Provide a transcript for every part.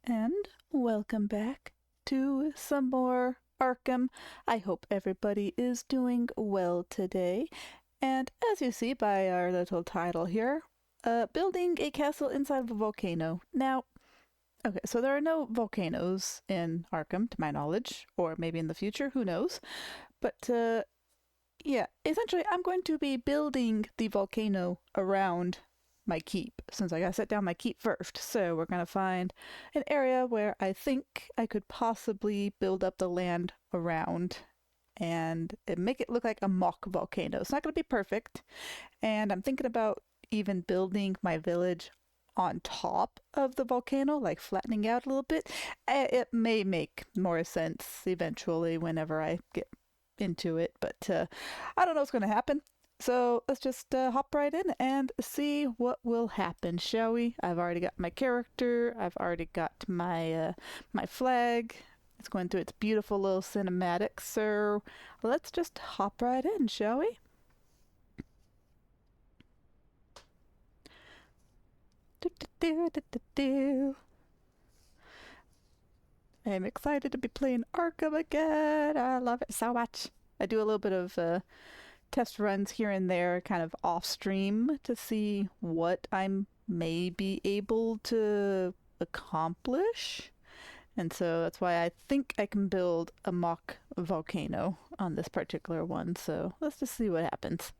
And welcome back to some more Arkem. I hope everybody is doing well today. And as you see by our little title here, building a castle inside of a volcano. Now, okay, so there are no volcanoes in Arkham, to my knowledge, or maybe in the future, who knows. But yeah, essentially, I'm going to be building the volcano around my keep, since I gotta set down my keep first. So we're gonna find an area where I think I could possibly build up the land around and make it look like a mock volcano. It's not gonna be perfect, and I'm thinking about even building my village on top of the volcano, like flattening out a little bit. It may make more sense eventually whenever I get into it, but I don't know what's going to happen. So let's just hop right in and see what will happen, shall we? I've already got my character. I've already got my my flag. It's going through its beautiful little cinematics, so let's just hop right in, shall we? I'm excited to be playing Arkem again. I love it so much. I do a little bit of test runs here and there, kind of off stream, to see what I'm maybe able to accomplish. And so that's why I think I can build a mock volcano on this particular one. So let's just see what happens.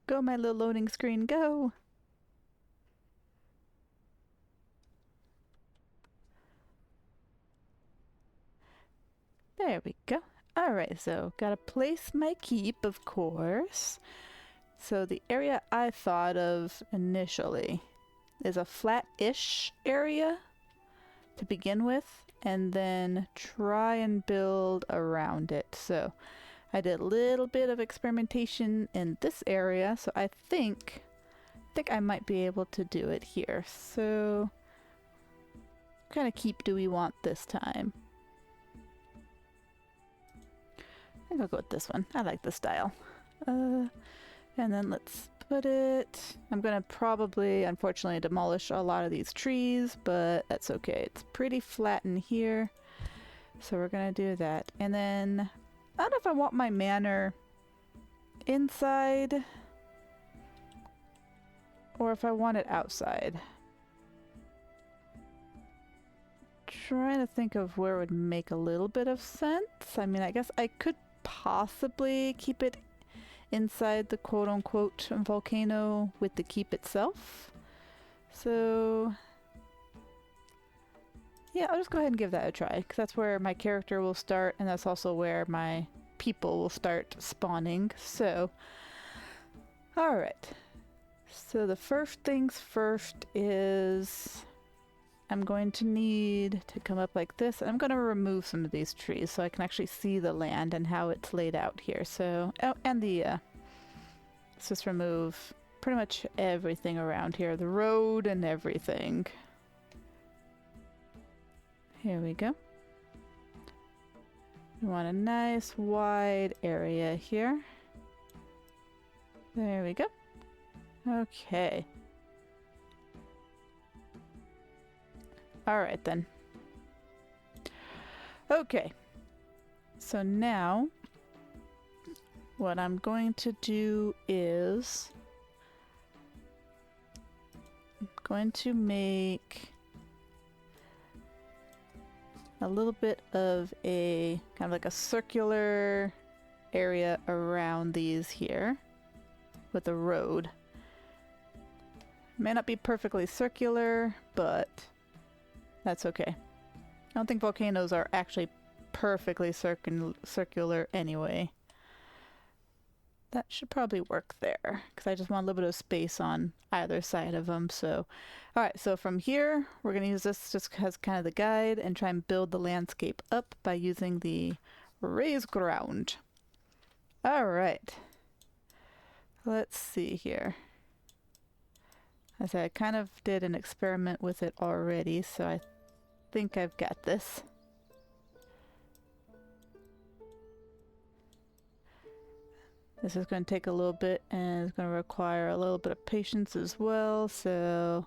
Go, my little loading screen, go. There we go. Alright, so gotta place my keep, of course. So the area I thought of initially is a flat-ish area to begin with, and then try and build around it. So I did a little bit of experimentation in this area, so I think I might be able to do it here. So what kind of keep do we want this time? I think I'll go with this one. I like the style. And then let's put it... I'm gonna probably, unfortunately, demolish a lot of these trees, but that's okay. It's pretty flat in here, so we're gonna do that. And then, I don't know if I want my manor inside, or if I want it outside. Trying to think of where would make a little bit of sense. I mean, I guess I could possibly keep it inside the quote-unquote volcano with the keep itself. So yeah, I'll just go ahead and give that a try, because that's where my character will start, and that's also where my people will start spawning. So alright, so the first things first is I'm going to need to come up like this, and I'm going to remove some of these trees so I can actually see the land and how it's laid out here. So, oh, and let's just remove pretty much everything around here, the road and everything. Here we go. We want a nice wide area here. There we go. Okay. Alright then. Okay. So now, what I'm going to do is... I'm going to make a little bit of a kind of like a circular area around these here with a road. May not be perfectly circular, but that's okay. I don't think volcanoes are actually perfectly circular anyway. That should probably work there, because I just want a little bit of space on either side of them. So, alright, so from here, we're going to use this just as kind of the guide and try and build the landscape up by using the raised ground. Alright. Let's see here. As I kind of did an experiment with it already, so I think I've got this. This is going to take a little bit, and it's going to require a little bit of patience as well, so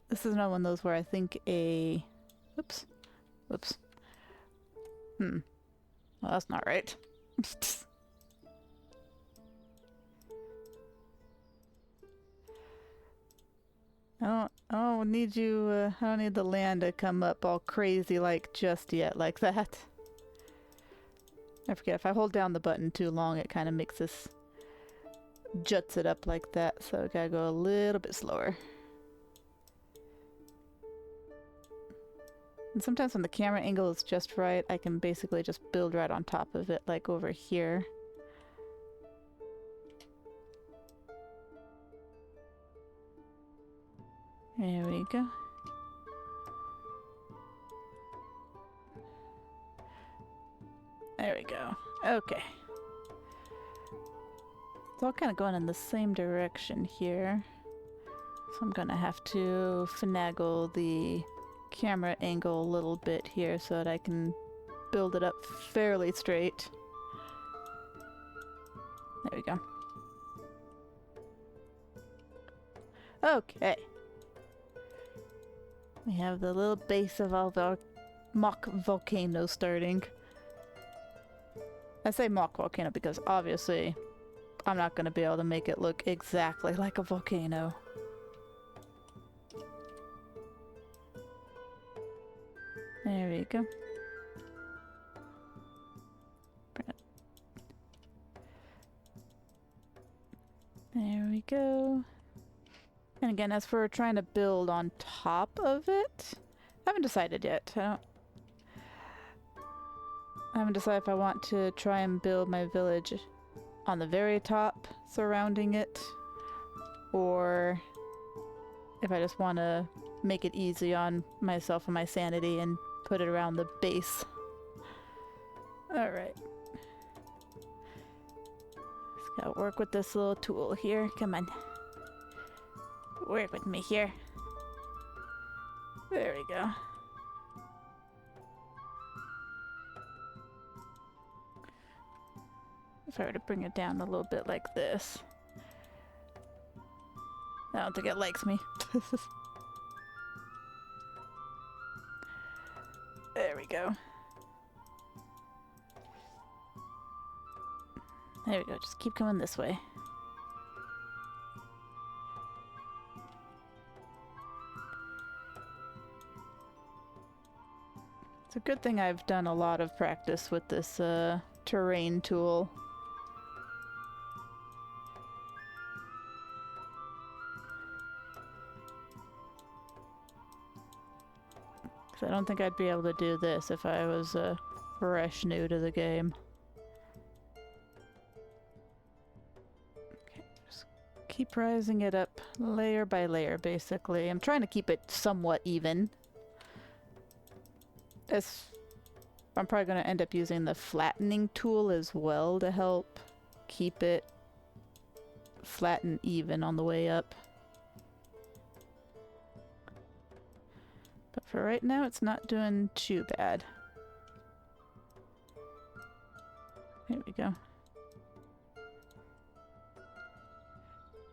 this is another one of those where I think a... Oops. Oops. Well, that's not right. I don't need you, I don't need the land to come up all crazy like just yet like that. I forget, if I hold down the button too long, it kind of makes this, juts it up like that, so I gotta go a little bit slower. And sometimes when the camera angle is just right, I can basically just build right on top of it, like over here. There we go. There we go. Okay. It's all kind of going in the same direction here. So I'm gonna have to finagle the camera angle a little bit here so that I can build it up fairly straight. There we go. Okay. We have the little base of our mock volcano starting. I say mock volcano because obviously I'm not going to be able to make it look exactly like a volcano. There we go. There we go. And again, as for trying to build on top of it, I haven't decided yet. I haven't decided if I want to try and build my village on the very top surrounding it, or if I just want to make it easy on myself and my sanity and put it around the base. Alright. Just gotta work with this little tool here. Come on. Work with me here. There we go. If I were to bring it down a little bit like this. I don't think it likes me. There we go. There we go, just keep coming this way. It's a good thing I've done a lot of practice with this terrain tool. I don't think I'd be able to do this if I was fresh new to the game. Okay, just keep rising it up layer by layer, basically. I'm trying to keep it somewhat even. I'm probably going to end up using the flattening tool as well to help keep it flat and even on the way up. But for right now, it's not doing too bad. There we go.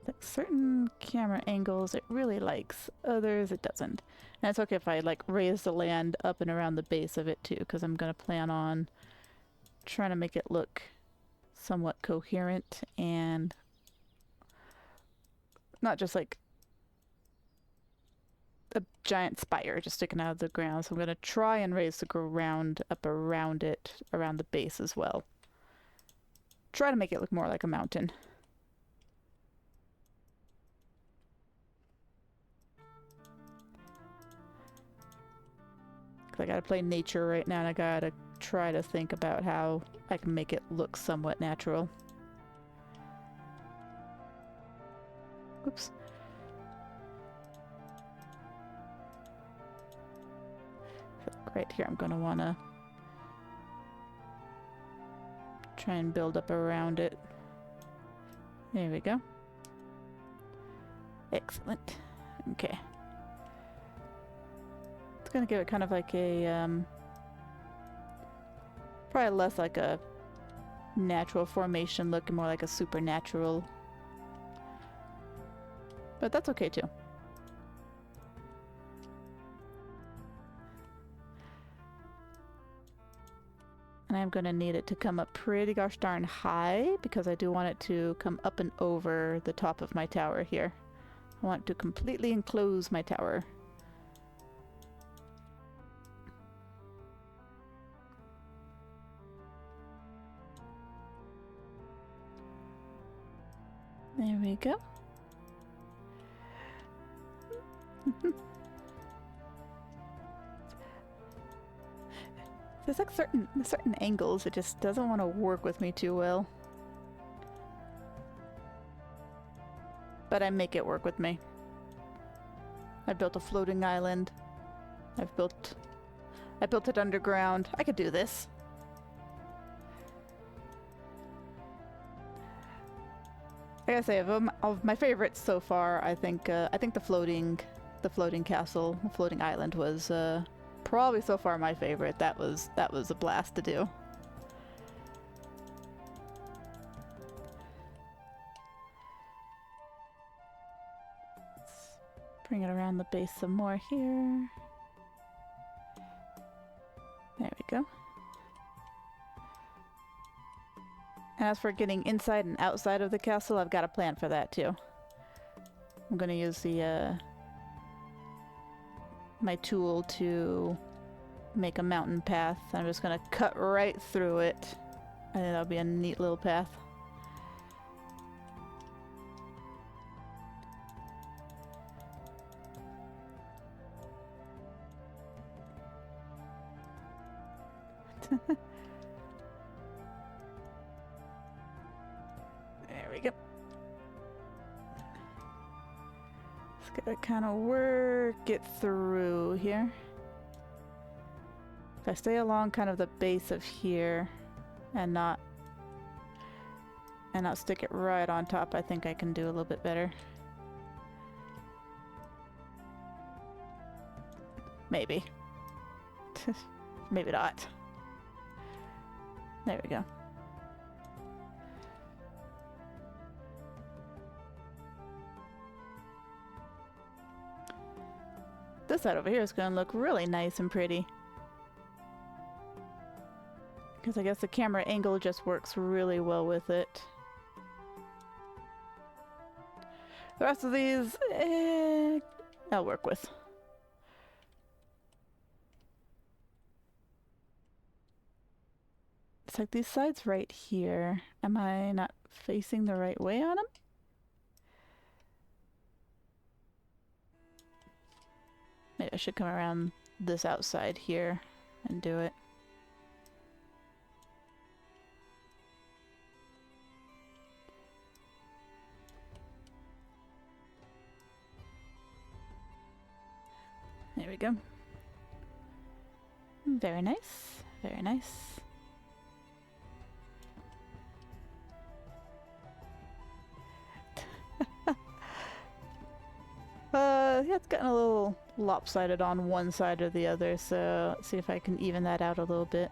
Like certain camera angles it really likes, others it doesn't. And it's okay if I like raise the land up and around the base of it too, because I'm going to plan on trying to make it look somewhat coherent and not just like a giant spire just sticking out of the ground. So I'm going to try and raise the ground up around it, around the base as well. Try to make it look more like a mountain. I gotta play nature right now and I gotta try to think about how I can make it look somewhat natural. Oops. Right here I'm gonna wanna try and build up around it. There we go. Excellent. Okay. Gonna give it kind of like a probably less like a natural formation look and more like a supernatural, but that's okay too. And I'm gonna need it to come up pretty gosh darn high because I do want it to come up and over the top of my tower here. I want to completely enclose my tower. There we go. There's like certain angles it just doesn't want to work with me too well. But I make it work with me. I built a floating island. I built it underground. I could do this. Like I say, of my favorites so far, I think the floating castle, floating island was probably so far my favorite. That was a blast to do. Let's bring it around the base some more here. There we go. And as for getting inside and outside of the castle, I've got a plan for that too. I'm gonna use the my tool to make a mountain path. I'm just gonna cut right through it. I think that'll be a neat little path. There we go. Just gotta kind of work it through here. If I stay along kind of the base of here and not stick it right on top, I think I can do a little bit better. Maybe. Maybe not. There we go. This side over here is going to look really nice and pretty. Because I guess the camera angle just works really well with it. The rest of these, I'll work with. It's like these sides right here. Am I not facing the right way on them? Maybe I should come around this outside here and do it. There we go. Very nice. Very nice. Yeah, it's gotten a little lopsided on one side or the other, so let's see if I can even that out a little bit.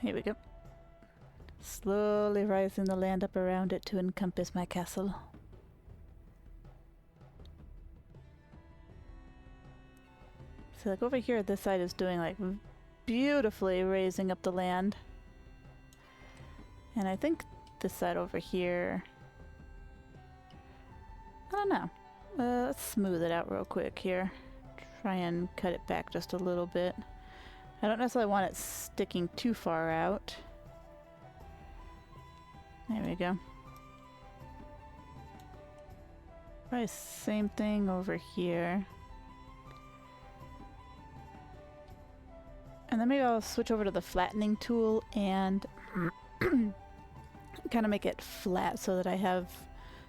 Here we go. Slowly rising the land up around it to encompass my castle. So like over here, this side is doing like beautifully raising up the land. And I think this side over here, I don't know. Let's smooth it out real quick here. Try and cut it back just a little bit. I don't necessarily want it sticking too far out. There we go. Probably same thing over here. And then maybe I'll switch over to the flattening tool and kind of make it flat so that I have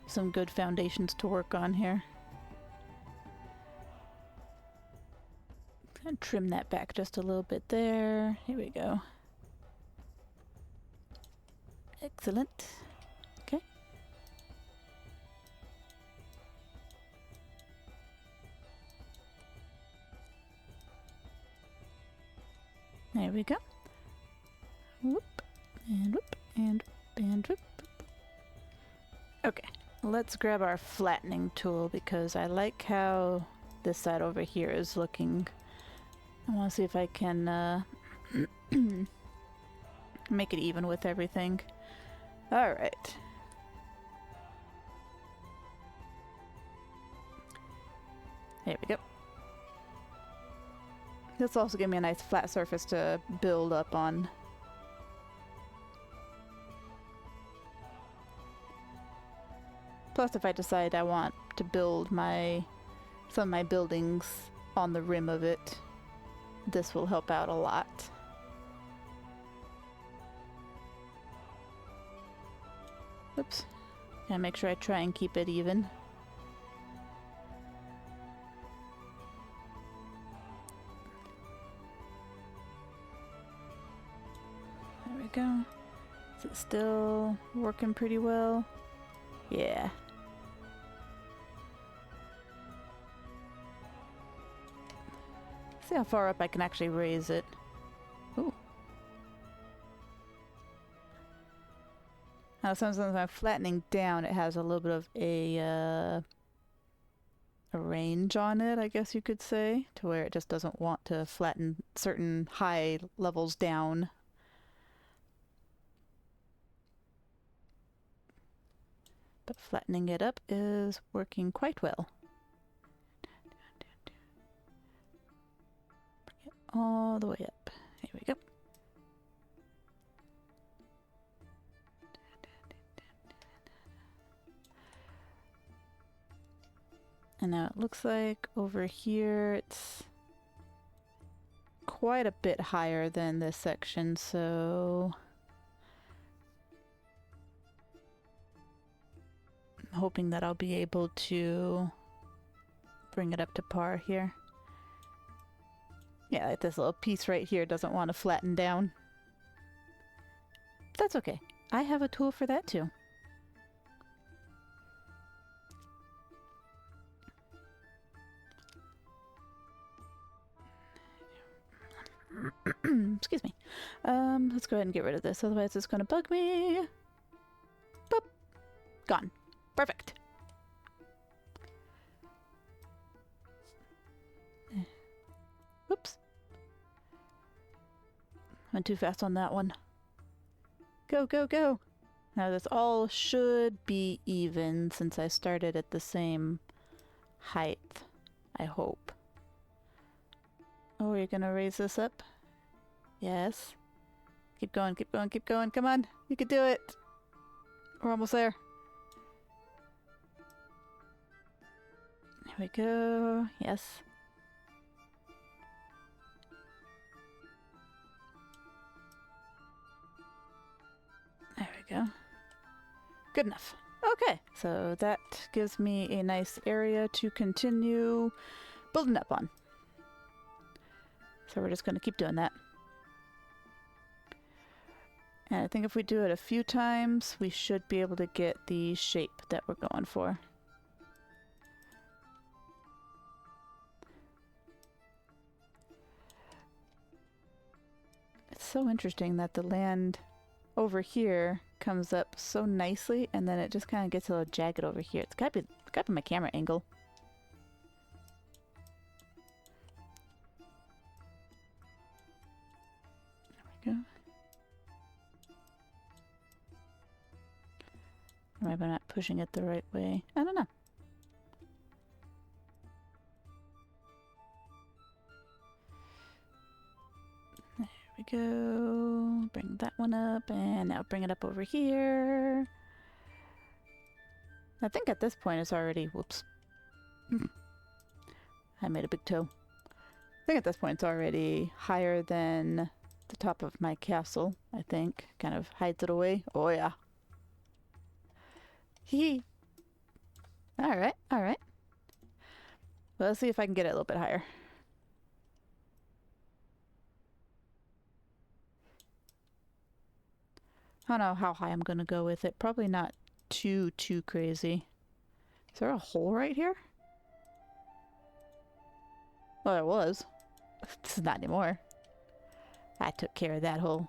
some good foundations to work on here. And trim that back just a little bit there. Here we go. Excellent. Okay. There we go. Whoop, and whoop, and whoop, and whoop. Okay, let's grab our flattening tool because I like how this side over here is looking. I want to see if I can make it even with everything. Alright. There we go. This also gives me a nice flat surface to build up on. Plus, if I decide I want to build some of my buildings on the rim of it, this will help out a lot. Oops. Gotta make sure I try and keep it even. go. Is it still working pretty well? Yeah. See how far up I can actually raise it. Ooh. Now sometimes when I'm flattening down, it has a little bit of a range on it, I guess you could say, to where it just doesn't want to flatten certain high levels down. But flattening it up is working quite well. Bring it all the way up. Here we go. And now it looks like over here it's quite a bit higher than this section, so I'm hoping that I'll be able to bring it up to par here. Yeah, like this little piece right here doesn't want to flatten down. That's okay. I have a tool for that too. Excuse me. Let's go ahead and get rid of this, otherwise it's gonna bug me. Boop. Gone. Perfect. Whoops. Went too fast on that one. Go, go, go! Now this all should be even since I started at the same height, I hope. Oh, you're gonna raise this up? Yes. Keep going, keep going, keep going. Come on, you can do it. We're almost there. Here we go. Yes. There we go. Good enough. Okay, so that gives me a nice area to continue building up on. So we're just going to keep doing that. And I think if we do it a few times, we should be able to get the shape that we're going for. It's so interesting that the land over here comes up so nicely, and then it just kind of gets a little jagged over here. It's gotta be my camera angle. There we go. Or maybe I'm not pushing it the right way. I don't know. There we go. Bring that one up, and now bring it up over here. I think at this point it's already... Whoops. I made a big toe. I think at this point it's already higher than the top of my castle, I think. Kind of hides it away. Oh yeah. Hee. Alright, alright. Well, let's see if I can get it a little bit higher. I don't know how high I'm gonna go with it. Probably not too crazy. Is there a hole right here? Well, there was. It's not anymore. I took care of that hole.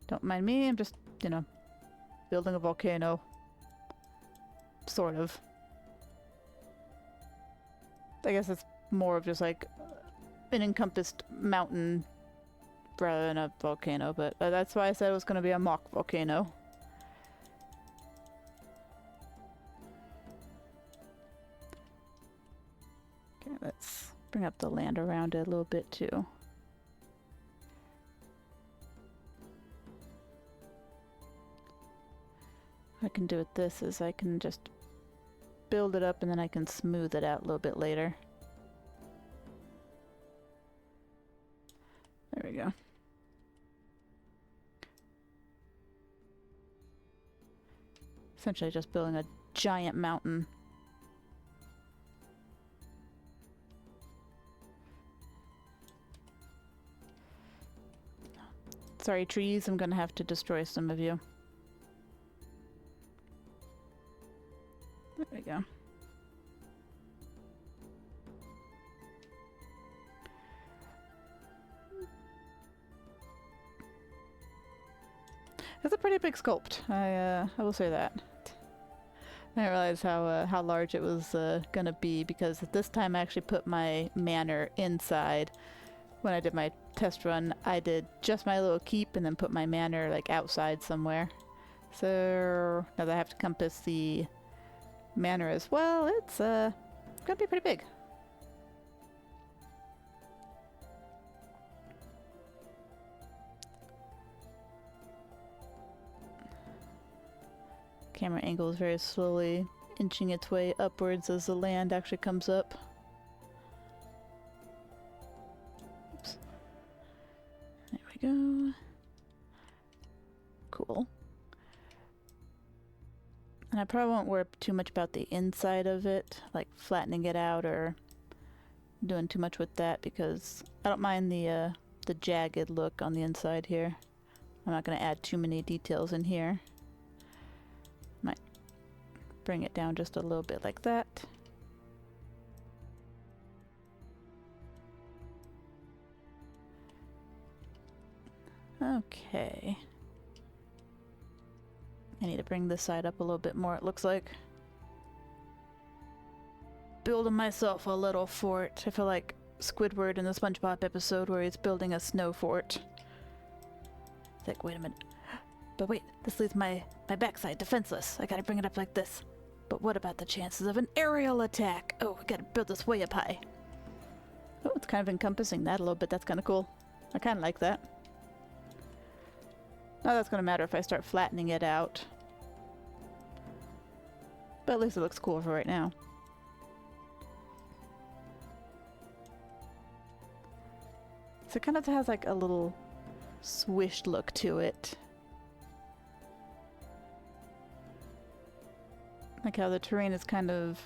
Don't mind me, I'm just, you know, building a volcano. Sort of. I guess it's more of just like an encompassed mountain rather than a volcano, but that's why I said it was going to be a mock volcano. Okay, let's bring up the land around it a little bit too. What I can do with this is I can just build it up and then I can smooth it out a little bit later. There we go. Essentially just building a giant mountain. Sorry, trees, I'm gonna have to destroy some of you. There we go. It's a pretty big sculpt. I will say that. I didn't realize how large it was gonna be, because this time I actually put my manor inside. When I did my test run, I did just my little keep and then put my manor like outside somewhere. So now that I have to compass the manor as well, it's gonna be pretty big. Camera angle is very slowly inching its way upwards as the land actually comes up. Oops. There we go. Cool. And I probably won't worry too much about the inside of it, like flattening it out or doing too much with that, because I don't mind the jagged look on the inside here. I'm not going to add too many details in here. Might bring it down just a little bit like that. Okay. I need to bring this side up a little bit more, it looks like. Building myself a little fort. I feel like Squidward in the SpongeBob episode where he's building a snow fort. It's like, wait a minute. But wait, this leaves my backside defenseless. I gotta bring it up like this. But what about the chances of an aerial attack? Oh, I gotta build this way up high. Oh, it's kind of encompassing that a little bit. That's kind of cool. I kind of like that. Now that's gonna matter if I start flattening it out. But at least it looks cool for right now. So it kind of has like a little swished look to it. Like how the terrain is kind of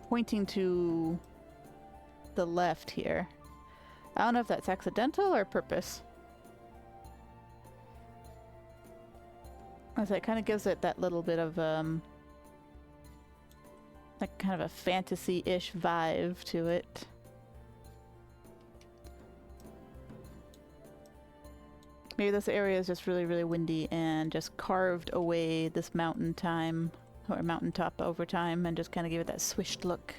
pointing to the left here. I don't know if that's accidental or purpose. As it kind of gives it that little bit of like kind of a fantasy-ish vibe to it. Maybe this area is just really, really windy and just carved away this mountain time, or mountaintop over time, and just kind of gave it that swished look.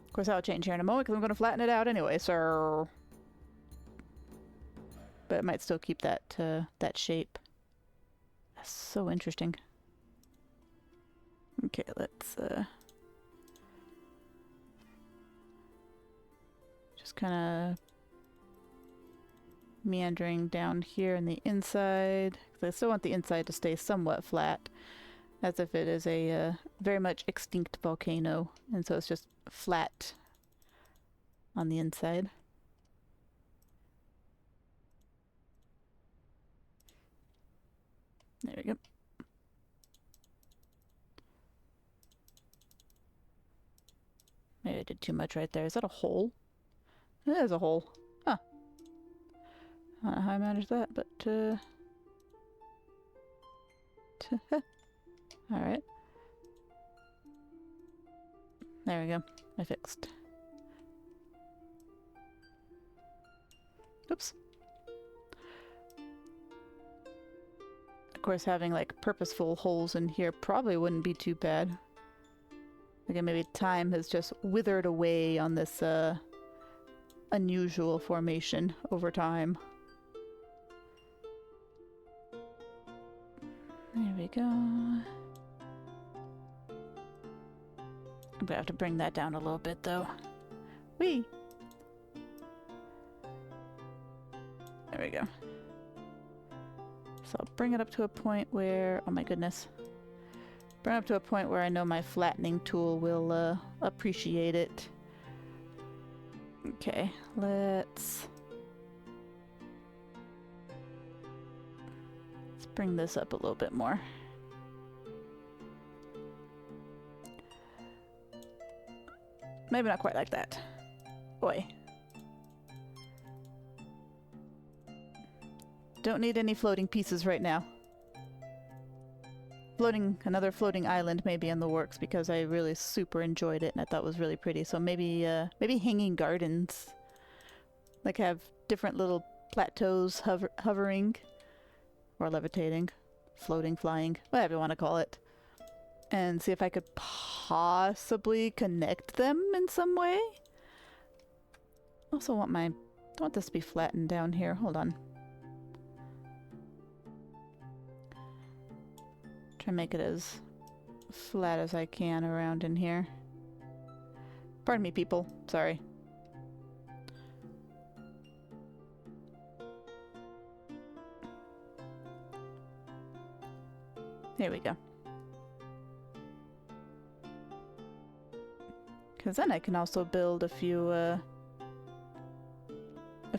Of course, that'll change here in a moment because I'm going to flatten it out anyway, so... But it might still keep that that shape. That's so interesting. Okay, let's just kind of meandering down here in the inside, because I still want the inside to stay somewhat flat, as if it is a very much extinct volcano, and so it's just flat on the inside. There we go. Maybe I did too much right there. Is that a hole? It is a hole. Huh. I don't know how I managed that, but alright. There we go. I fixed. Oops. Of course, having like purposeful holes in here probably wouldn't be too bad. Again, maybe time has just withered away on this unusual formation over time. There we go. I'm gonna have to bring that down a little bit though. Whee! There we go. So I'll bring it up to a point where, oh my goodness. Bring it up to a point where I know my flattening tool will appreciate it. Okay, let's Let's bring this up a little bit more. Maybe not quite like that. Boy. Don't need any floating pieces right now. Another floating island may be in the works because I really super enjoyed it and I thought it was really pretty. So maybe hanging gardens. Like have different little plateaus hovering or levitating, floating, flying, whatever you want to call it. And see if I could possibly connect them in some way. Also I want this to be flattened down here. Hold on. Try and make it as flat as I can around in here. Pardon me, people. Sorry. There we go. Because then I can also build a few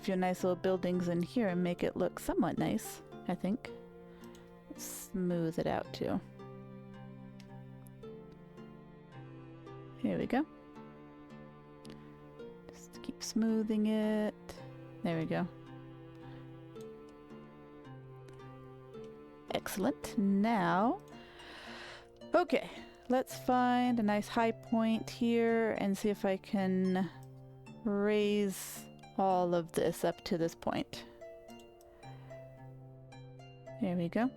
nice little buildings in here and make it look somewhat nice, I think. Smooth it out too. Here we go. Just keep smoothing it. There we go. Excellent. Now, okay, let's find a nice high point here and see if I can raise all of this up to this point. There we go.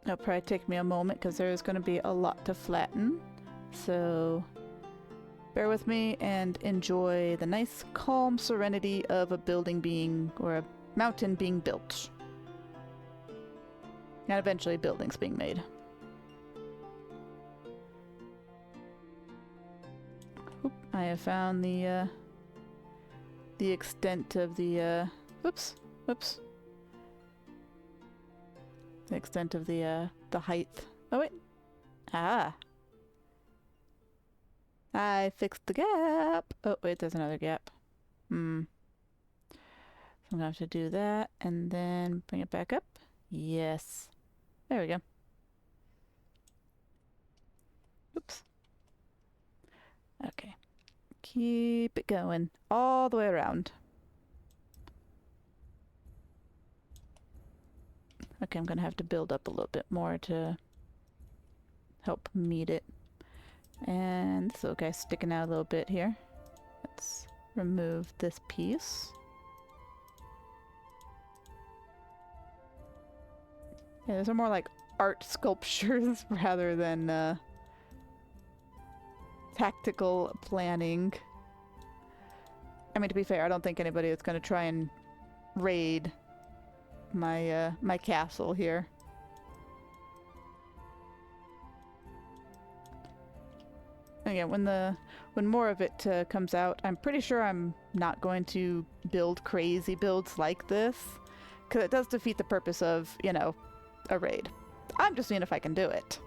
It'll probably take me a moment because there is going to be a lot to flatten. So bear with me and enjoy the nice calm serenity of a building being, or a mountain being built. And eventually buildings being made. Oop, I have found the extent of the, whoops. The extent of the height. Oh wait. Ah. I fixed the gap. Oh wait, there's another gap. So I'm gonna have to do that and then bring it back up. Yes. There we go. Oops. Okay. Keep it going all the way around. Okay, I'm gonna have to build up a little bit more to help meet it. And this little guy's sticking out a little bit here. Let's remove this piece. Yeah, those are more like art sculptures rather than tactical planning. I mean, to be fair, I don't think anybody is going to try and raid my my castle here. Again, when more of it comes out, I'm pretty sure I'm not going to build crazy builds like this, because it does defeat the purpose of, you know, a raid. I'm just seeing if I can do it.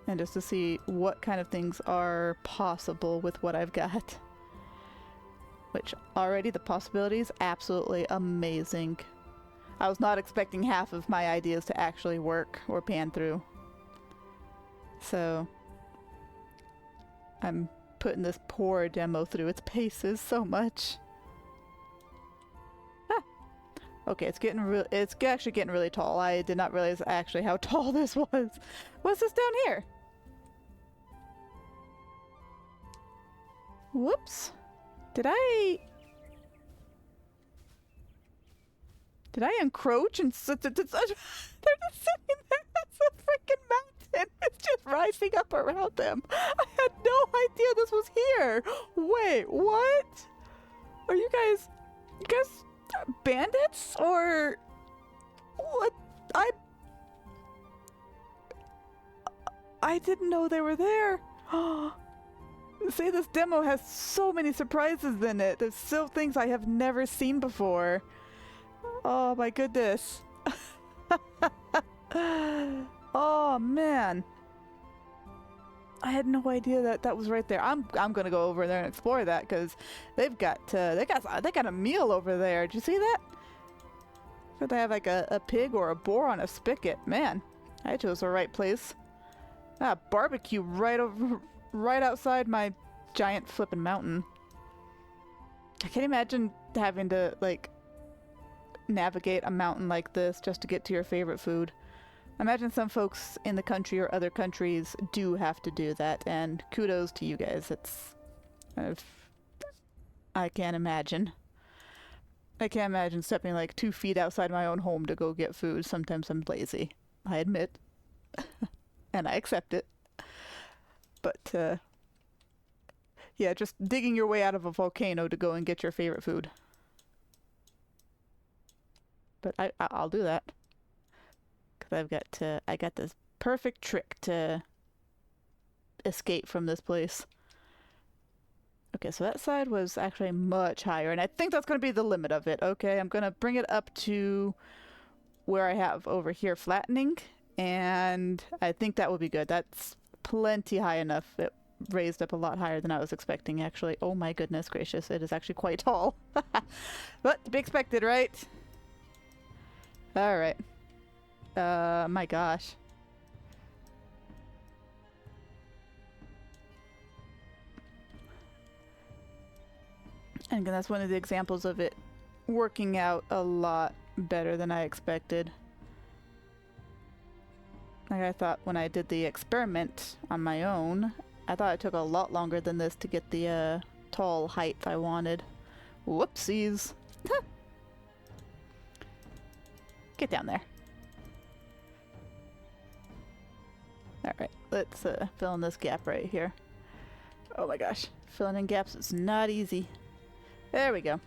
And just to see what kind of things are possible with what I've got. Which already the possibilities, absolutely amazing. I was not expecting half of my ideas to actually work or pan through. So I'm putting this poor demo through its paces so much. Ah. Okay, it's actually getting really tall. I did not realize actually how tall this was. What's this down here? Whoops. Did I encroach and they're just sitting there? That's a freaking mountain. It's just rising up around them. I had no idea this was here. Wait, what? Are you guys bandits or what? I didn't know they were there. See, this demo has so many surprises in it. There's still things I have never seen before. Oh my goodness. Oh man. I had no idea that that was right there. I'm gonna go over there and explore that because they got a meal over there. Did you see that? So they have like a pig or a boar on a spigot. Man, I chose the right place. Ah, barbecue right outside my giant flippin' mountain. I can't imagine having to like navigate a mountain like this just to get to your favorite food. Imagine some folks in the country or other countries do have to do that, and kudos to you guys. It's I can't imagine. I can't imagine stepping like 2 feet outside my own home to go get food. Sometimes I'm lazy, I admit, and I accept it. But yeah, just digging your way out of a volcano to go and get your favorite food. But I'll do that. I got this perfect trick to escape from this place. Okay, so that side was actually much higher, and I think that's going to be the limit of it. Okay, I'm going to bring it up to where I have over here flattening, and I think that will be good. That's plenty high enough. It raised up a lot higher than I was expecting, actually. Oh my goodness gracious, it is actually quite tall. But to be expected, right? Alright. My gosh. And again, that's one of the examples of it working out a lot better than I expected. Like I thought when I did the experiment on my own, I thought it took a lot longer than this to get the tall height I wanted. Whoopsies. Get down there. Alright, let's fill in this gap right here. Oh my gosh, filling in gaps is not easy. There we go.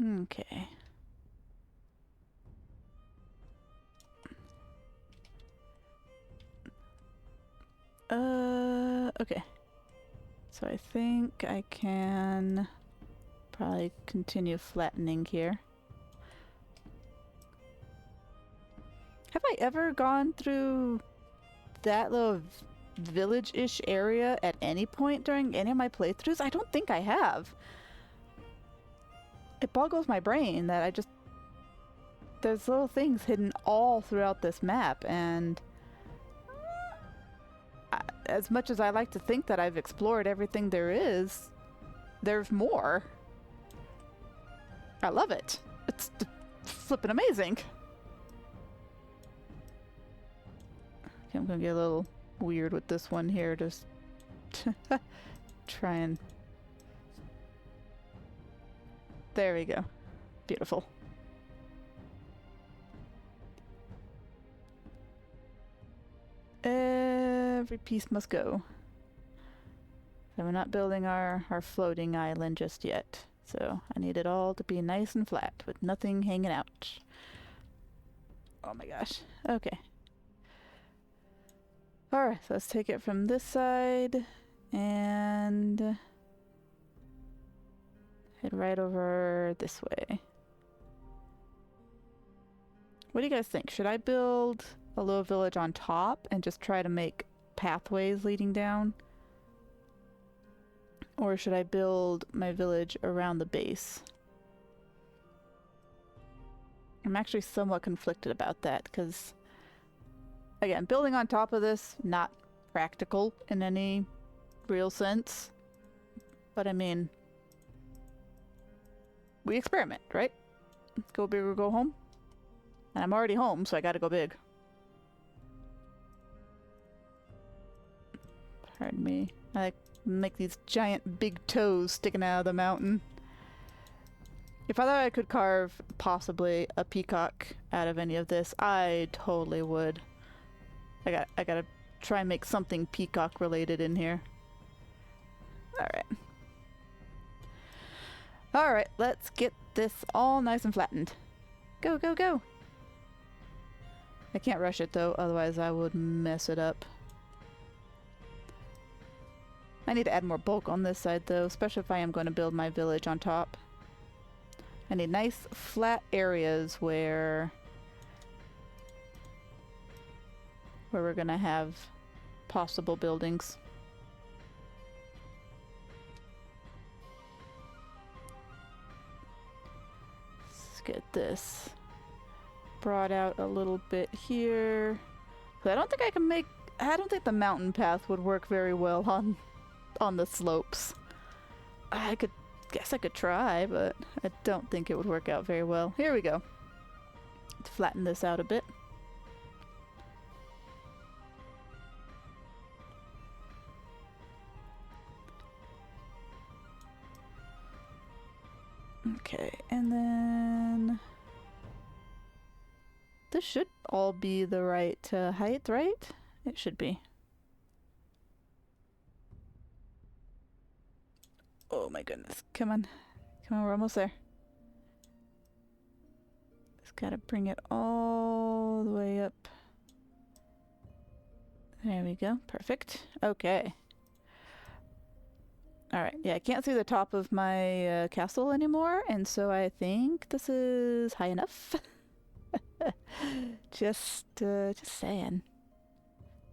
Okay. Okay. So I think I can probably continue flattening here. Have I ever gone through that little village-ish area at any point during any of my playthroughs? I don't think I have. It boggles my brain that there's little things hidden all throughout this map, and as much as I like to think that I've explored everything there is, there's more. I love it. It's flippin' amazing. Okay, I'm gonna get a little weird with this one here, just try and... There we go. Beautiful. Every piece must go. So we're not building our floating island just yet. So I need it all to be nice and flat with nothing hanging out. Oh my gosh. Okay. Alright, so let's take it from this side and head right over this way. What do you guys think? Should I build a little village on top and just try to make pathways leading down? Or should I build my village around the base? I'm actually somewhat conflicted about that because, again, building on top of this, not practical in any real sense. But I mean, we experiment, right? Let's go big or go home. And I'm already home, so I gotta go big. Pardon me. I make these giant big toes sticking out of the mountain. If I thought I could carve possibly a peacock out of any of this, I totally would. I gotta try and make something peacock related in here. Alright. Alright, let's get this all nice and flattened. Go, go, go! I can't rush it though, otherwise I would mess it up. I need to add more bulk on this side though, especially if I am going to build my village on top. I need nice flat areas where where we're gonna have possible buildings. Let's get this brought out a little bit here. I don't think I can make... I don't think the mountain path would work very well on the slopes. I guess I could try, but I don't think it would work out very well. Here we go. Let's flatten this out a bit. Okay, and then this should all be the right height, right? It should be. Oh my goodness. Come on. Come on, we're almost there. Just gotta bring it all the way up. There we go. Perfect. Okay. Alright, yeah, I can't see the top of my castle anymore, and so I think this is high enough. Just saying.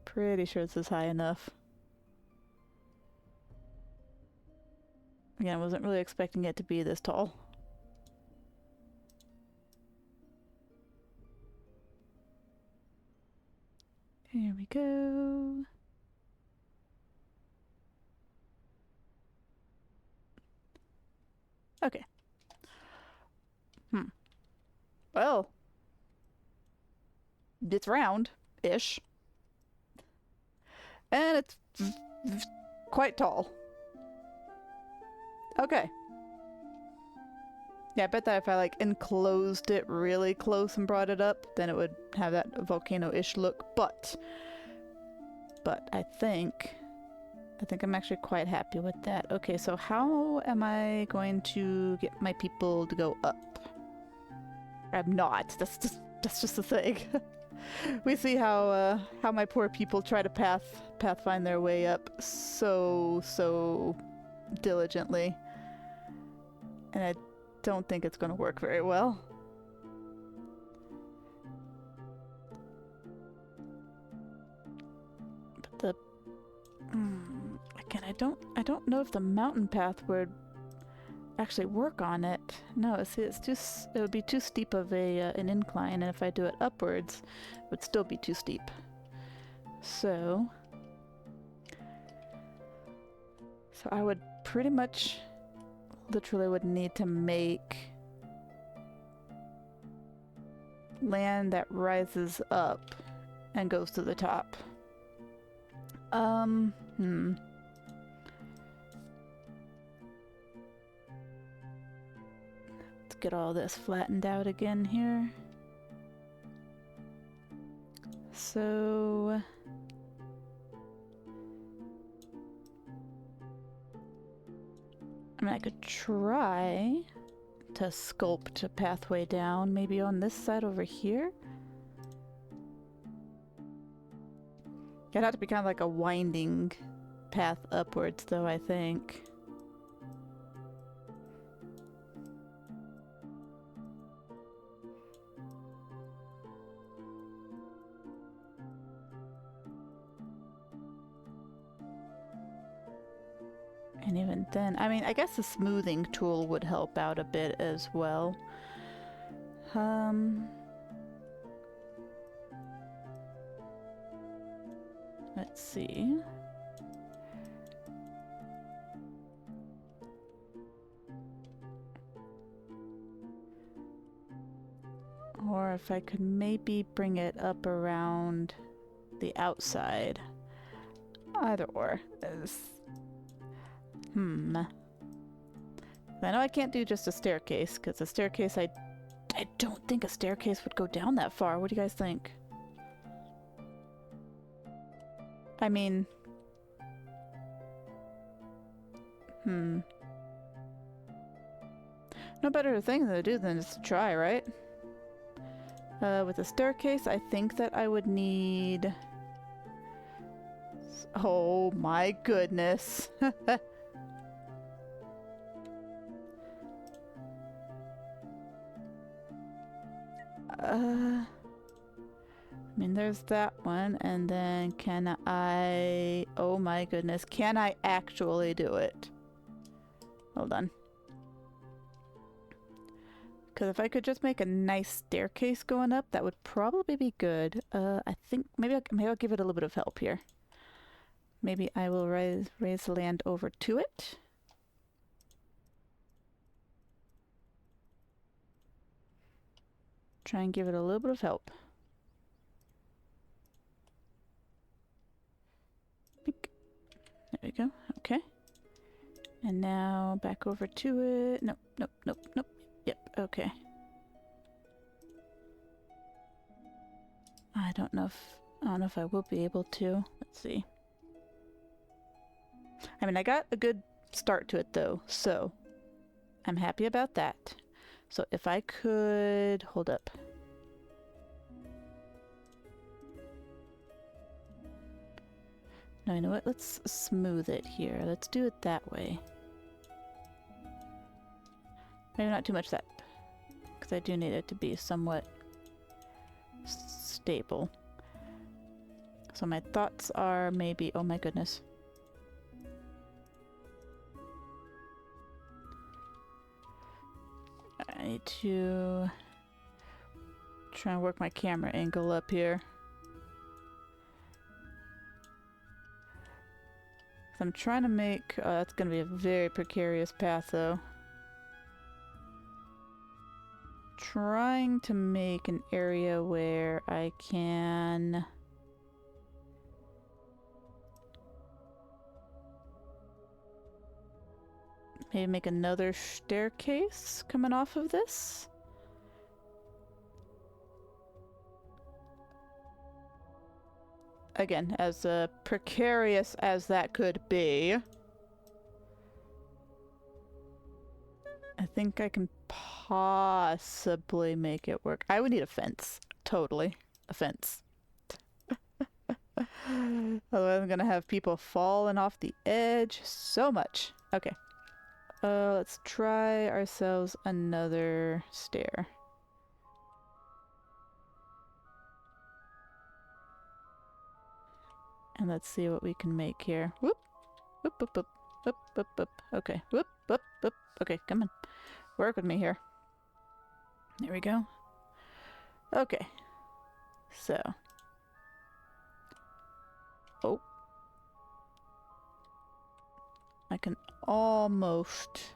Pretty sure this is high enough. Again, I wasn't really expecting it to be this tall. Here we go. Okay. Well, it's round-ish. And it's quite tall. Okay. Yeah, I bet that if I like enclosed it really close and brought it up, then it would have that volcano-ish look, but I think I'm actually quite happy with that. Okay, so how am I going to get my people to go up? I'm not. That's just the thing. We see how my poor people try to pathfind their way up so diligently, and I don't think it's going to work very well. But the again, I don't know if the mountain path would actually work on it. No, see, it would be too steep of an incline, and if I do it upwards, it would still be too steep. So I would pretty much literally would need to make land that rises up and goes to the top. Let's get all this flattened out again here. So I mean, I could try to sculpt a pathway down, maybe on this side over here. It'd have to be kind of like a winding path upwards, though, I think. And even then, I mean, I guess the smoothing tool would help out a bit as well. Let's see. Or if I could maybe bring it up around the outside. Either or. I know I can't do just a staircase, because a staircase, I don't think a staircase would go down that far. What do you guys think? I mean... No better thing to do than just to try, right? With a staircase, I think that I would need... Oh my goodness. mean, there's that one, and then can I... Oh my goodness, can I actually do it? Hold on. Because if I could just make a nice staircase going up, that would probably be good. I think maybe I'll give it a little bit of help here. Maybe I will raise the land over to it. Try and give it a little bit of help. There we go. Okay. And now back over to it. Nope, nope, nope, nope. Yep, okay. I don't know if I will be able to. Let's see. I mean, I got a good start to it though, so I'm happy about that. So if I could hold up. No, you know what? Let's smooth it here. Let's do it that way. Maybe not too much that, because I do need it to be somewhat stable. So my thoughts are maybe, oh my goodness. I need to try and work my camera angle up here. I'm trying to make, that's going to be a very precarious path though. Trying to make an area where I can maybe make another staircase coming off of this. Again, as precarious as that could be, I think I can possibly make it work. I would need a fence. Totally. A fence. Otherwise I'm gonna have people falling off the edge so much. Okay. Let's try ourselves another stair. And let's see what we can make here. Whoop! Whoop, whoop, whoop. Whoop, whoop, whoop. Okay. Whoop, whoop, whoop. Okay, come on. Work with me here. There we go. Okay. So. Oh. I can almost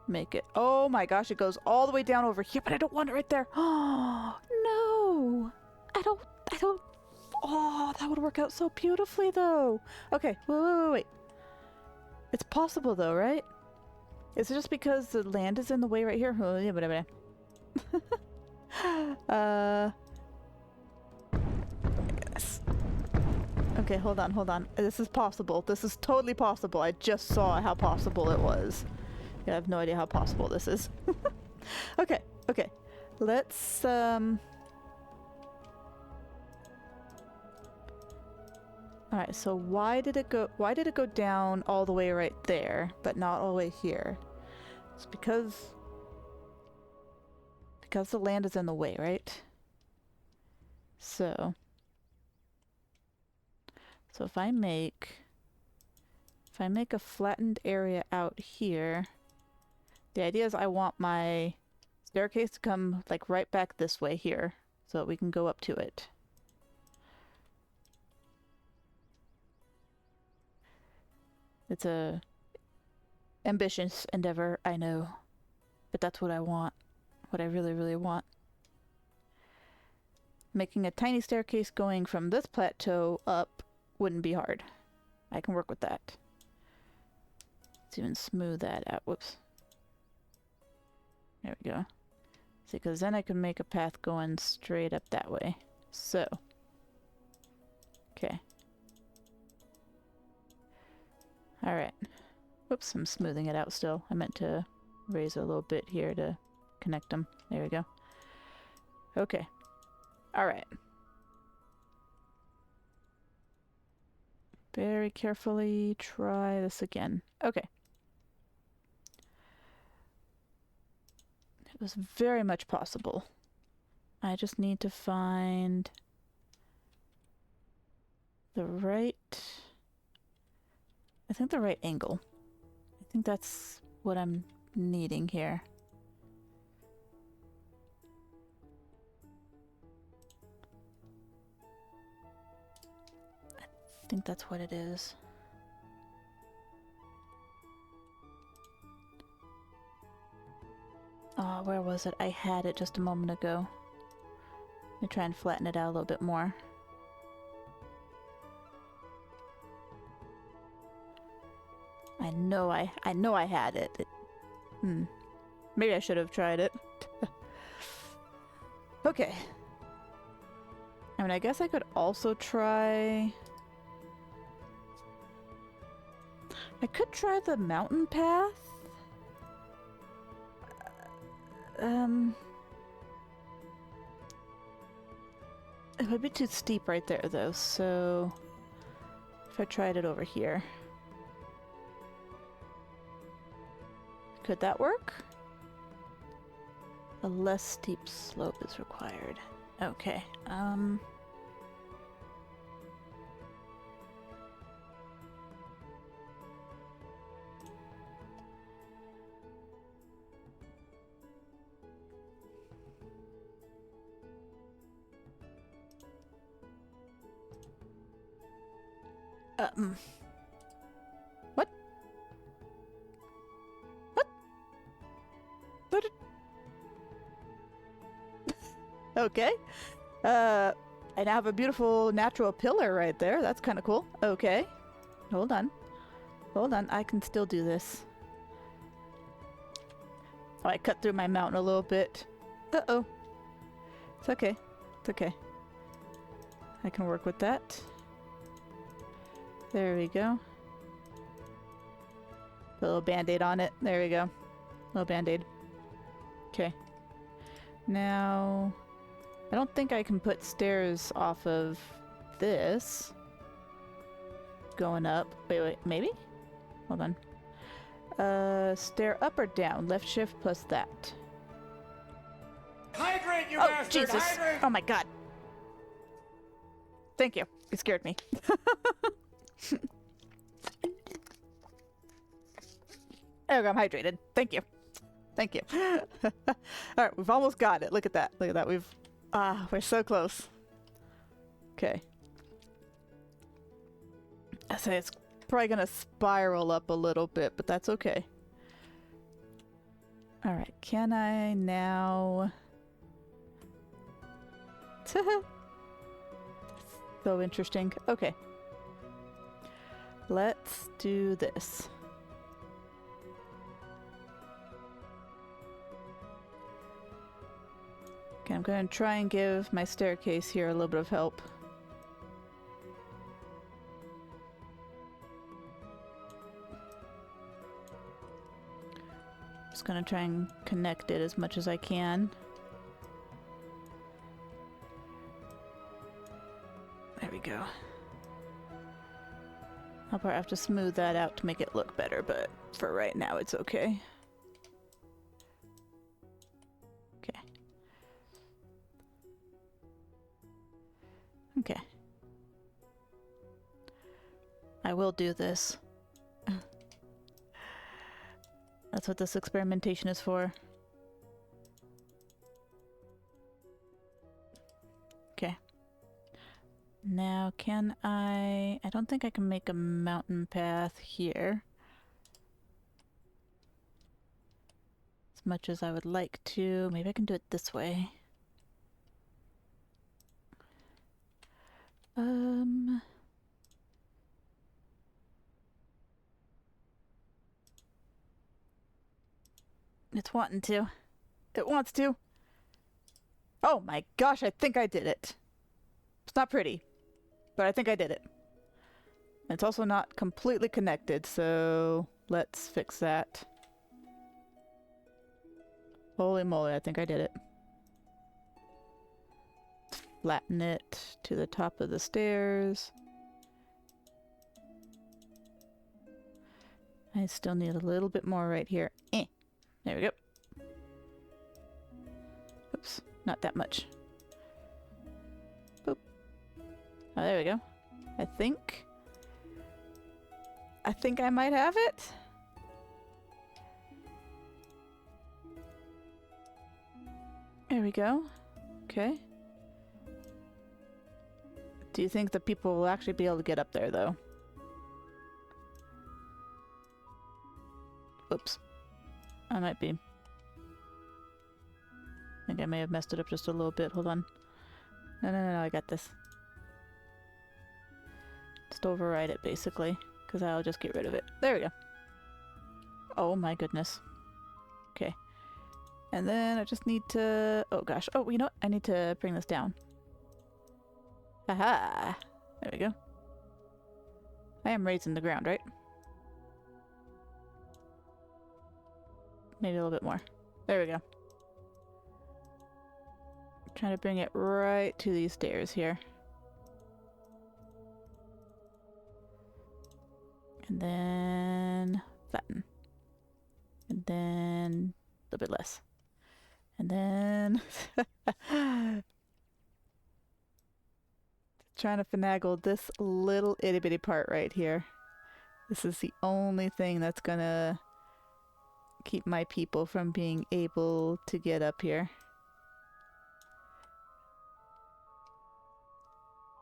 make it. Oh my gosh, it goes all the way down over here, but I don't want it right there. Oh, no. I don't. Oh, that would work out so beautifully though. Okay, wait. It's possible though, right? Is it just because the land is in the way right here? Oh, yeah, whatever. Yes. Okay, hold on. This is possible. This is totally possible. I just saw how possible it was. Yeah, I have no idea how possible this is. Okay. Let's, Alright, so why did it go down all the way right there, but not all the way here? It's because the land is in the way, right? So if I make a flattened area out here, the idea is I want my staircase to come like right back this way here so that we can go up to it. It's a ambitious endeavor, I know, but that's what I want. What I really, really want. Making a tiny staircase going from this plateau up wouldn't be hard. I can work with that. Let's even smooth that out. Whoops. There we go. See, because then I can make a path going straight up that way. So. Okay. Alright. Whoops, I'm smoothing it out still. I meant to raise a little bit here to connect them. There we go. Okay. Alright. Very carefully try this again. Okay. It was very much possible. I just need to find the right... I think the right angle. I think that's what I'm needing here. I think that's what it is. Oh, where was it? I had it just a moment ago. Let me try and flatten it out a little bit more. I know I had it. Maybe I should have tried it. Okay. I mean, I guess I could also try... I could try the mountain path. It would be too steep right there, though, so... If I tried it over here... Could that work? A less steep slope is required. Okay, What? What? What did... Okay. I now have a beautiful natural pillar right there. That's kind of cool. Okay. Hold on. Hold on. I can still do this. Oh, I cut through my mountain a little bit. Uh-oh. It's okay. It's okay. I can work with that. There we go. Put a little band-aid on it. There we go. Little band-aid. Okay. Now... I don't think I can put stairs off of this. Going up. Wait, maybe? Hold on. Stair up or down? Left shift plus that. Hydrate, you Oh, bastard! Jesus! Hydrate! Oh my god. Thank you. It scared me. There we go, I'm hydrated. Thank you. Thank you. Alright, we've almost got it. Look at that. Look at that. We're so close. Okay. I say it's probably gonna spiral up a little bit, but that's okay. Alright, can I now... So interesting. Okay. Let's do this. Okay, I'm going to try and give my staircase here a little bit of help. Just going to try and connect it as much as I can. There we go. I'll probably have to smooth that out to make it look better, but for right now it's okay. Okay. Okay. I will do this. That's what this experimentation is for. Okay. Now, can I don't think I can make a mountain path here. As much as I would like to. Maybe I can do it this way. It's wanting to. It wants to. Oh my gosh, I think I did it. It's not pretty, but I think I did it. It's also not completely connected, so let's fix that. Holy moly, I think I did it. Flatten it to the top of the stairs. I still need a little bit more right here. There we go. Oops, not that much. Boop. Oh, there we go. I think I might have it. There we go. Okay. Do you think the people will actually be able to get up there, though? Oops. I might be. I think I may have messed it up just a little bit. Hold on. No, I got this. Just override it, basically. Because I'll just get rid of it. There we go. Oh my goodness. Okay. And then I just need to... Oh gosh. Oh, you know what? I need to bring this down. Haha! There we go. I am raising the ground, right? Maybe a little bit more. There we go. Trying to bring it right to these stairs here. And then flatten. And then a little bit less. And then trying to finagle this little itty bitty part right here. This is the only thing that's gonna keep my people from being able to get up here.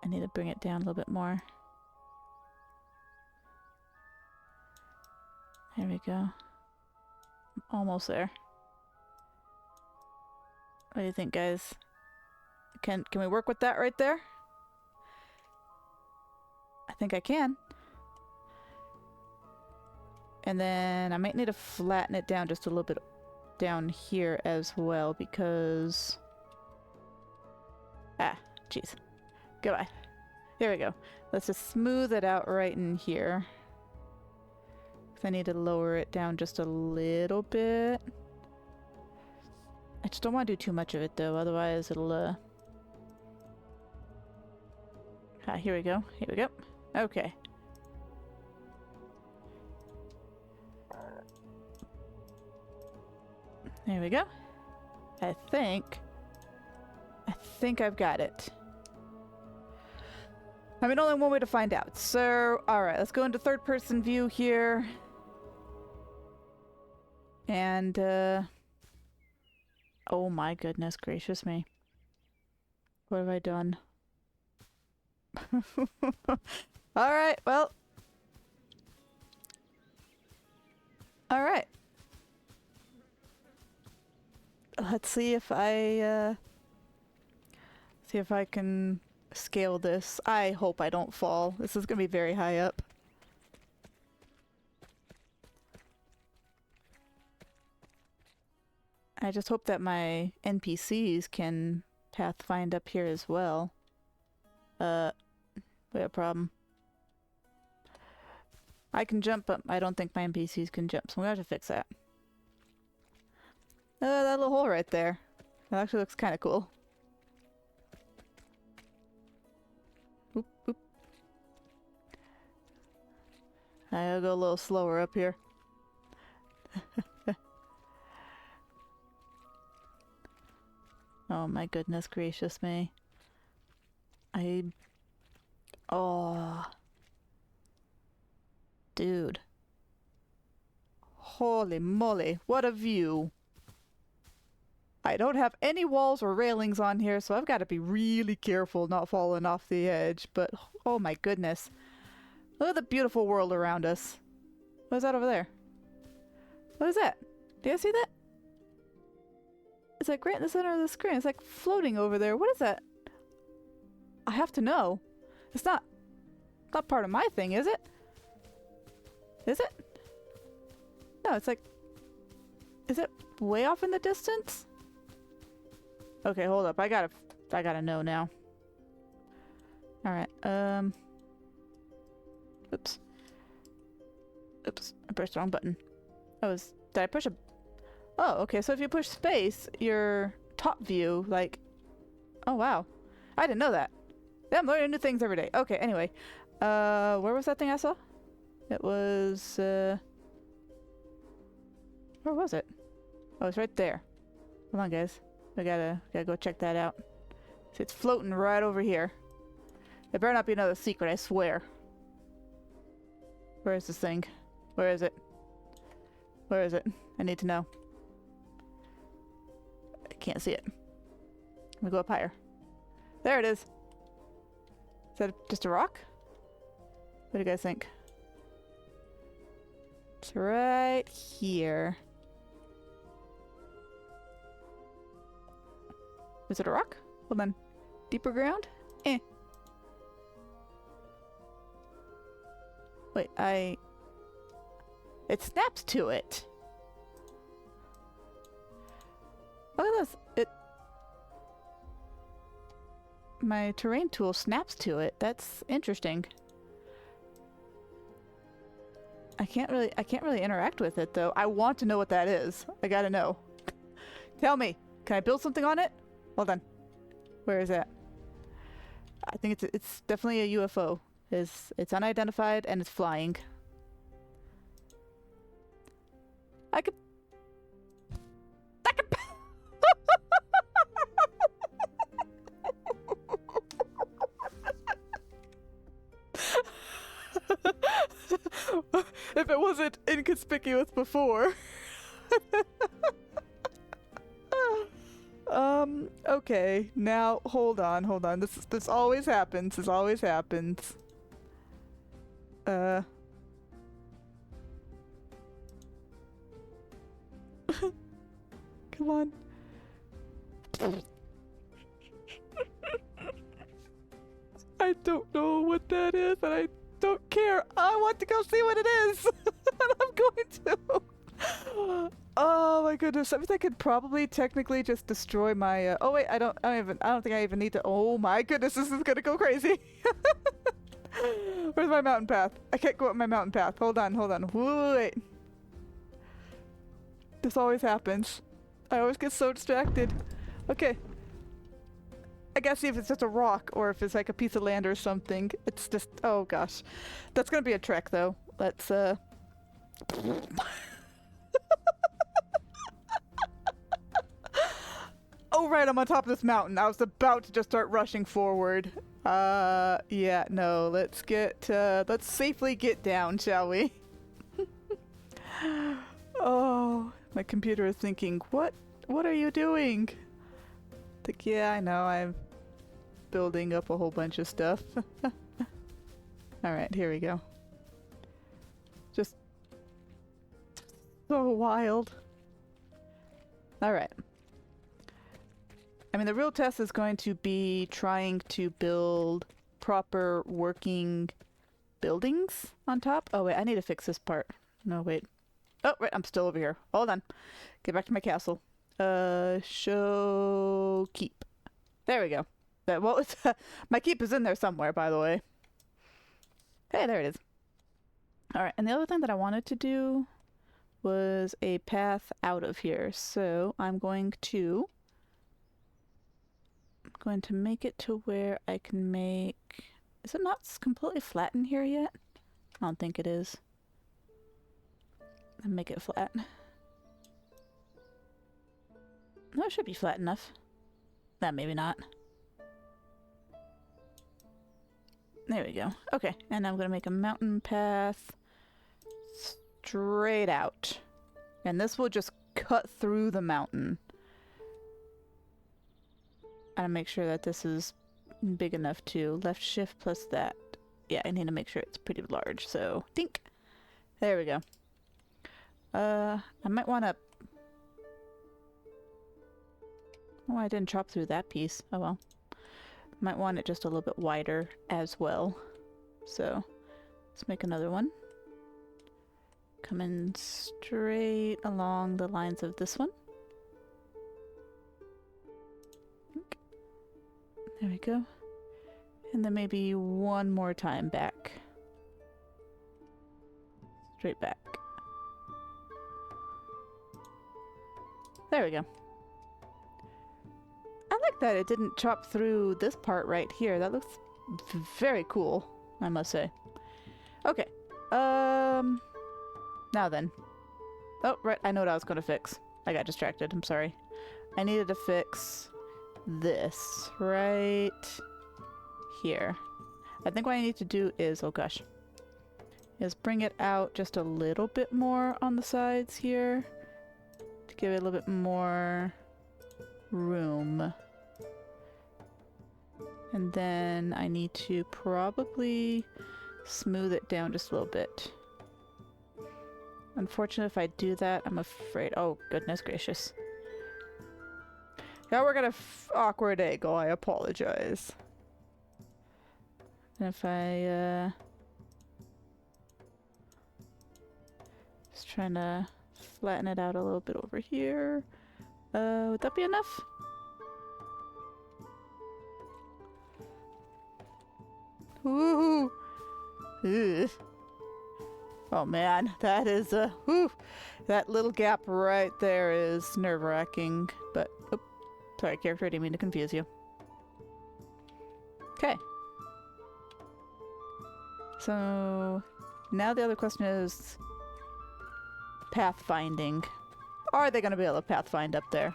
I need to bring it down a little bit more. There we go. I'm almost there. What do you think, guys? Can we work with that right there? I think I can. And then I might need to flatten it down just a little bit down here as well because... Ah, jeez. Goodbye. Here we go. Let's just smooth it out right in here. I need to lower it down just a little bit. I just don't want to do too much of it though, otherwise it'll here we go. Here we go. Okay. There we go. I think I've got it. I mean, only one way to find out. So, alright, let's go into third person view here. And, oh my goodness gracious me. What have I done? Alright, well. Alright. Let's see if I can scale this. I hope I don't fall. This is gonna be very high up. I just hope that my NPCs can pathfind up here as well. We have a problem. I can jump, but I don't think my NPCs can jump, so we have to fix that. That little hole right there. That actually looks kind of cool. Oop, oop. I'll go a little slower up here. Oh my goodness gracious me. Oh. Dude. Holy moly, what a view. I don't have any walls or railings on here, so I've got to be really careful not falling off the edge, but oh my goodness. Look at the beautiful world around us. What is that over there? What is that? Do you guys see that? It's like right in the center of the screen. It's like floating over there. What is that? I have to know. It's not part of my thing, is it? Is it? No, it's like... Is it way off in the distance? Okay, hold up. I gotta know now. Alright, Oops. Oops, I pressed the wrong button. Did I push a... Oh, okay, so if you push space, your top view, like... Oh, wow. I didn't know that. Yeah, I'm learning new things every day. Okay, anyway. Where was that thing I saw? It was, Where was it? Oh, it's right there. Hold on, guys. I gotta go check that out. See, it's floating right over here. It better not be another secret, I swear. Where is this thing? Where is it? Where is it? I need to know. I can't see it. Let me go up higher. There it is. Is that just a rock? What do you guys think? It's right here. Is it a rock? Hold on. Deeper ground? Eh. Wait, it snaps to it. Look at this. My terrain tool snaps to it. That's interesting. I can't really interact with it though. I want to know what that is. I gotta know. Tell me. Can I build something on it? Hold on. Where is that? I think it's definitely a UFO. It's unidentified and it's flying. I could if it wasn't inconspicuous before. Okay. Now, hold on. This always happens. This always happens. Come on. I don't know what that is, and I don't care. I want to go see what it is. And I'm going to. Oh my goodness. I mean, I could probably technically just destroy my oh wait, I don't think I even need to. Oh my goodness, this is gonna go crazy. Where's my mountain path? I can't go up my mountain path. Hold on. Wait. This always happens. I always get so distracted. Okay. I gotta see if it's just a rock or if it's like a piece of land or something. It's just, oh gosh. That's gonna be a trek though. Let's Oh right, I'm on top of this mountain. I was about to just start rushing forward. Yeah, no, let's safely get down, shall we? Oh, my computer is thinking, what are you doing? Like, yeah, I know, I'm building up a whole bunch of stuff. Alright, here we go. Just so wild. Alright. I mean, the real test is going to be trying to build proper working buildings on top. Oh, wait, I need to fix this part. No, wait. Oh, right, I'm still over here. Hold on. Get back to my castle. Show keep. There we go. What was my keep is in there somewhere, by the way. Hey, there it is. Alright, and the other thing that I wanted to do was a path out of here. So I'm going to make it to where I can make... Is it not completely flat in here yet? I don't think it is. I'll make it flat. No, it should be flat enough. That maybe not. There we go. Okay, and I'm gonna make a mountain path straight out. And this will just cut through the mountain. And make sure that this is big enough to left shift plus that. Yeah, I need to make sure it's pretty large. So, dink. There we go. I might want to... Oh, I didn't chop through that piece. Oh well. Might want it just a little bit wider as well. So, let's make another one. Coming straight along the lines of this one. There we go. And then maybe one more time back. Straight back. There we go. I like that it didn't chop through this part right here. That looks very cool, I must say. Okay. Now then. Oh, right. I know what I was going to fix. I got distracted. I'm sorry. I needed to fix this right here. I think what I need to do is, oh gosh, is bring it out just a little bit more on the sides here to give it a little bit more room. And then I need to probably smooth it down just a little bit. Unfortunately, if I do that, I'm afraid... Oh, goodness gracious. Now we're gonna awkward angle. I apologize. And if I, just trying to flatten it out a little bit over here. Would that be enough? Woohoo! Ugh. Oh man, that is whew, that little gap right there is nerve-wracking. But oh, sorry, character, I didn't mean to confuse you. Okay. So now the other question is pathfinding. Are they going to be able to pathfind up there?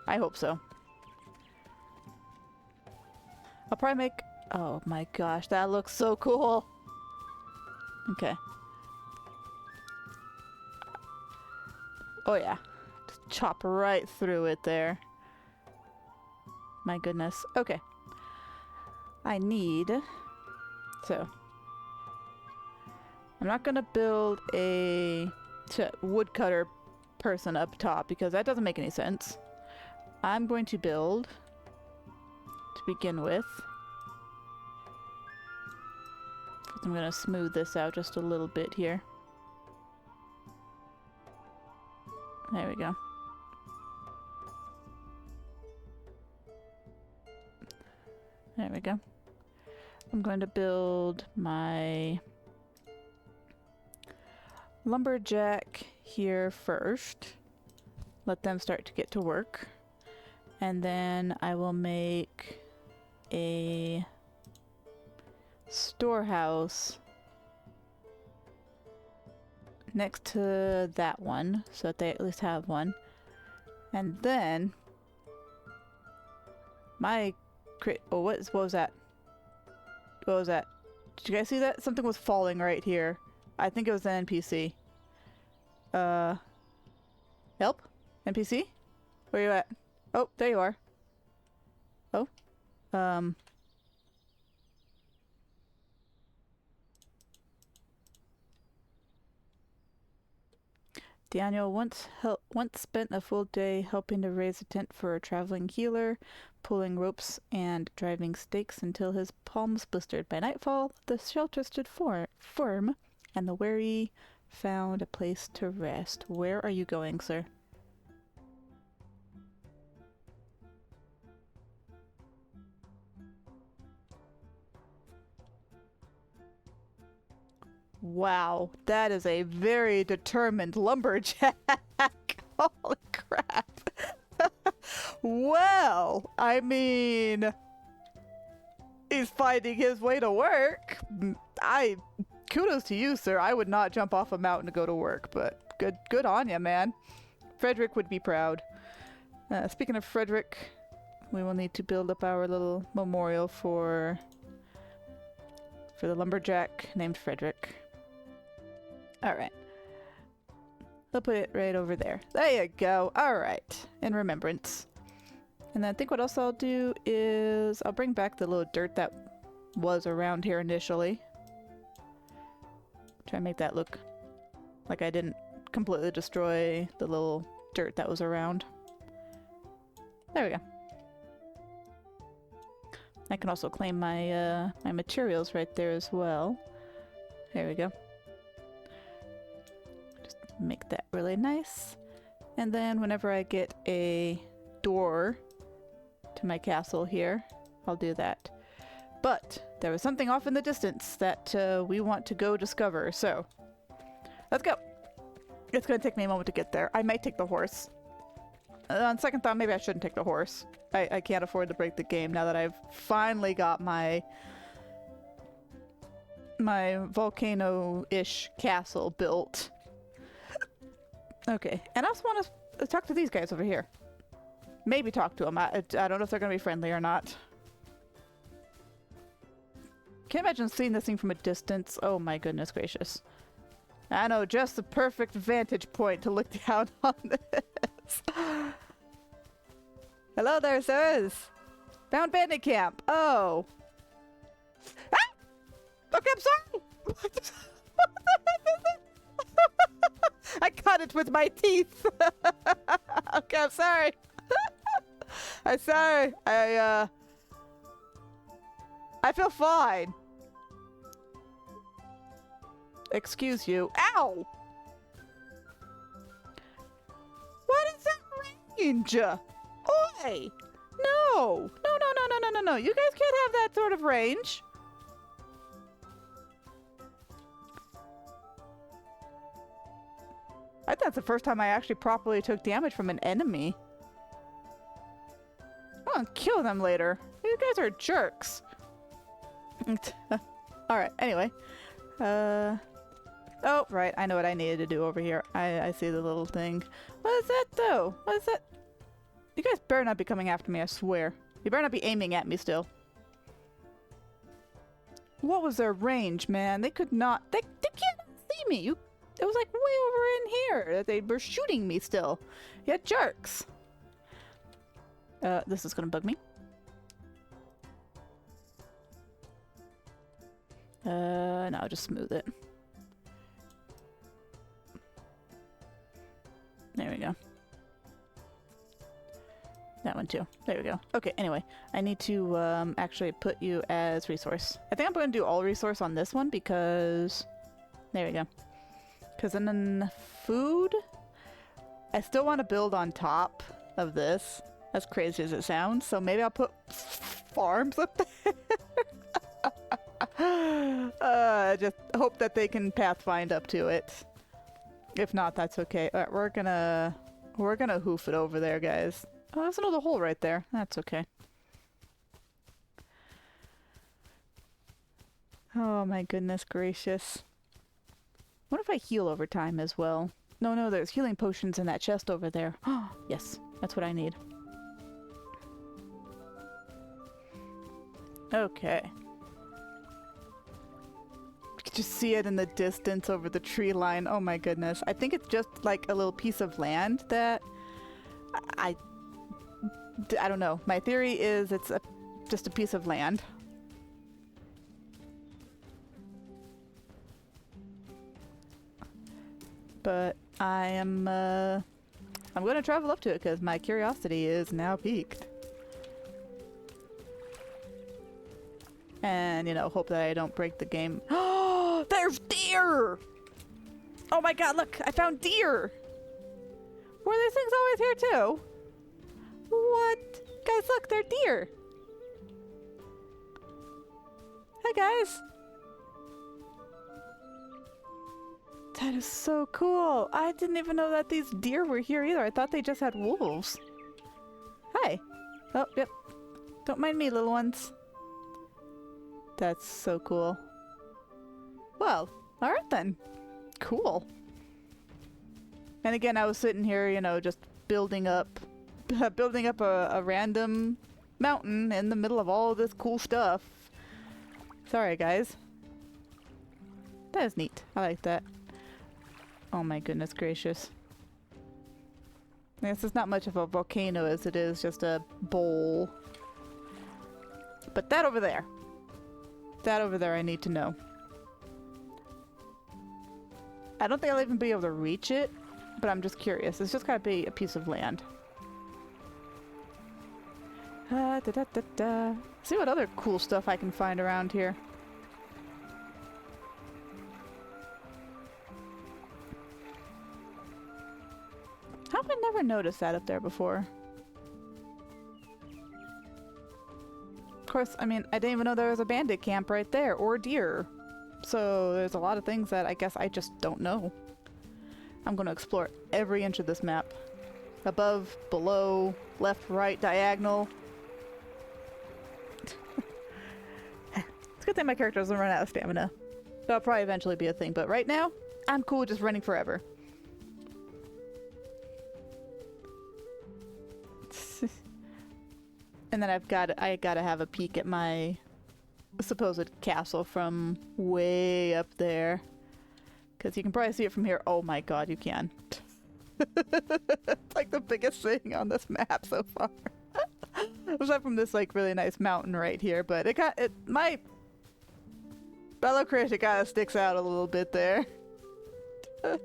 I hope so. I'll probably make... Oh my gosh, that looks so cool. Okay. Oh yeah. Just chop right through it there. My goodness. Okay. I need... So. I'm not gonna build a woodcutter person up top because that doesn't make any sense. I'm going to build, to begin with, I'm going to smooth this out just a little bit here. There we go. There we go. I'm going to build my lumberjack here first. Let them start to get to work. And then I will make a storehouse next to that one so that they at least have one. And then my oh, what was that? What was that? Did you guys see that? Something was falling right here. I think it was an NPC. Help? NPC? Where you at? Oh, there you are. Oh. Daniel once spent a full day helping to raise a tent for a traveling healer, pulling ropes and driving stakes until his palms blistered. By nightfall, the shelter stood firm, and the weary found a place to rest. Where are you going, sir? Wow, that is a very determined lumberjack. Holy crap. Well, I mean, he's finding his way to work. Kudos to you, sir. I would not jump off a mountain to go to work, but good on you, man. Frederick would be proud. Speaking of Frederick, we will need to build up our little memorial for the lumberjack named Frederick. Alright. I'll put it right over there. There you go. Alright. In remembrance. And then I think what else I'll do is I'll bring back the little dirt that was around here initially. Try and make that look like I didn't completely destroy the little dirt that was around. There we go. I can also claim my my materials right there as well. There we go. Just make that really nice. And then whenever I get a door to my castle here, I'll do that. But there was something off in the distance that we want to go discover, so let's go. It's gonna take me a moment to get there. I might take the horse. On second thought, maybe I shouldn't take the horse. I can't afford to break the game now that I've finally got my volcano-ish castle built. Okay, and I also want to talk to these guys over here. Maybe talk to them. I don't know if they're going to be friendly or not. Can't imagine seeing this thing from a distance. Oh my goodness gracious. I know, just the perfect vantage point to look down on this. Hello there, sirs. Found bandit camp. Oh. Ah! Okay, I'm sorry. I cut it with my teeth. Okay, I'm sorry. I'm sorry. I feel fine. Excuse you. Ow! What is that range? Oi! No! No. You guys can't have that sort of range. I think that's the first time I actually properly took damage from an enemy. I'm gonna kill them later. You guys are jerks. Alright, anyway. Oh, right. I know what I needed to do over here. I see the little thing. What is that, though? What is that? You guys better not be coming after me, I swear. You better not be aiming at me still. What was their range, man? They could not... They can't see me! It was like way over in here that they were shooting me still. Yeah, jerks! This is gonna bug me. No, I'll just smooth it. There we go. That one too. There we go. Okay, anyway. I need to actually put you as resource. I think I'm going to do all resource on this one because... There we go. Because then food... I still want to build on top of this. As crazy as it sounds. So maybe I'll put farms up there. Just hope that they can pathfind up to it. If not, that's okay. Alright, we're gonna hoof it over there, guys. Oh, there's another hole right there. That's okay. Oh my goodness gracious. What if I heal over time as well? No, there's healing potions in that chest over there. Oh, yes, that's what I need. Okay. You can just see it in the distance over the tree line. Oh my goodness. I think it's just like a little piece of land that I don't know. My theory is it's just a piece of land. But I'm going to travel up to it because my curiosity is now piqued. And, you know, hope that I don't break the game. Oh, there's deer! Oh my god, look! I found deer! Were these things always here too? What? Guys, look, they're deer! Hi, guys! That is so cool! I didn't even know that these deer were here either. I thought they just had wolves. Hi! Oh, yep. Don't mind me, little ones. That's so cool. Well, alright then. Cool. And again, I was sitting here, you know, just building up a random mountain in the middle of all this cool stuff. Sorry, guys. That is neat. I like that. Oh my goodness gracious. I guess it's not much of a volcano as it is just a bowl. But that over there. That over there I need to know. I don't think I'll even be able to reach it, but I'm just curious. It's just gotta be a piece of land. See what other cool stuff I can find around here. How have I never noticed that up there before? Of course, I mean, I didn't even know there was a bandit camp right there, or deer. So there's a lot of things that I guess I just don't know. I'm going to explore every inch of this map. Above, below, left, right, diagonal. It's a good thing my character doesn't run out of stamina. That'll probably eventually be a thing, but right now, I'm cool with just running forever. And then I gotta have a peek at my supposed castle from way up there. Because you can probably see it from here. Oh my god, you can. It's like the biggest thing on this map so far. Aside from this like really nice mountain right here, but my fellow creature kind of sticks out a little bit there. Alright,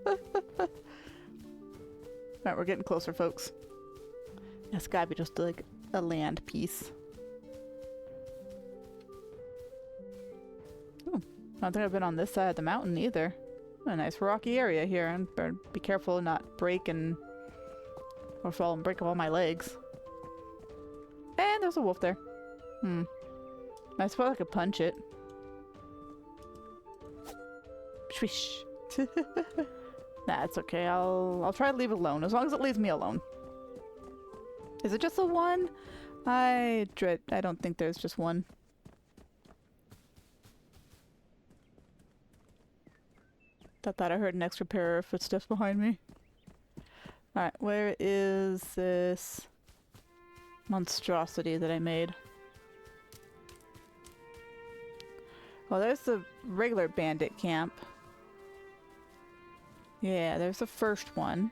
we're getting closer, folks. It's gotta be just like a land piece. Ooh, I don't think I've been on this side of the mountain either. A nice rocky area here, and better be careful to not break or fall and break all my legs. And there's a wolf there. I suppose I could punch it. Swish. Nah, it's okay. I'll try to leave it alone, as long as it leaves me alone. Is it just the one? I don't think there's just one. Thought I heard an extra pair of footsteps behind me. Alright, where is this monstrosity that I made? Well, there's the regular bandit camp. Yeah, there's the first one.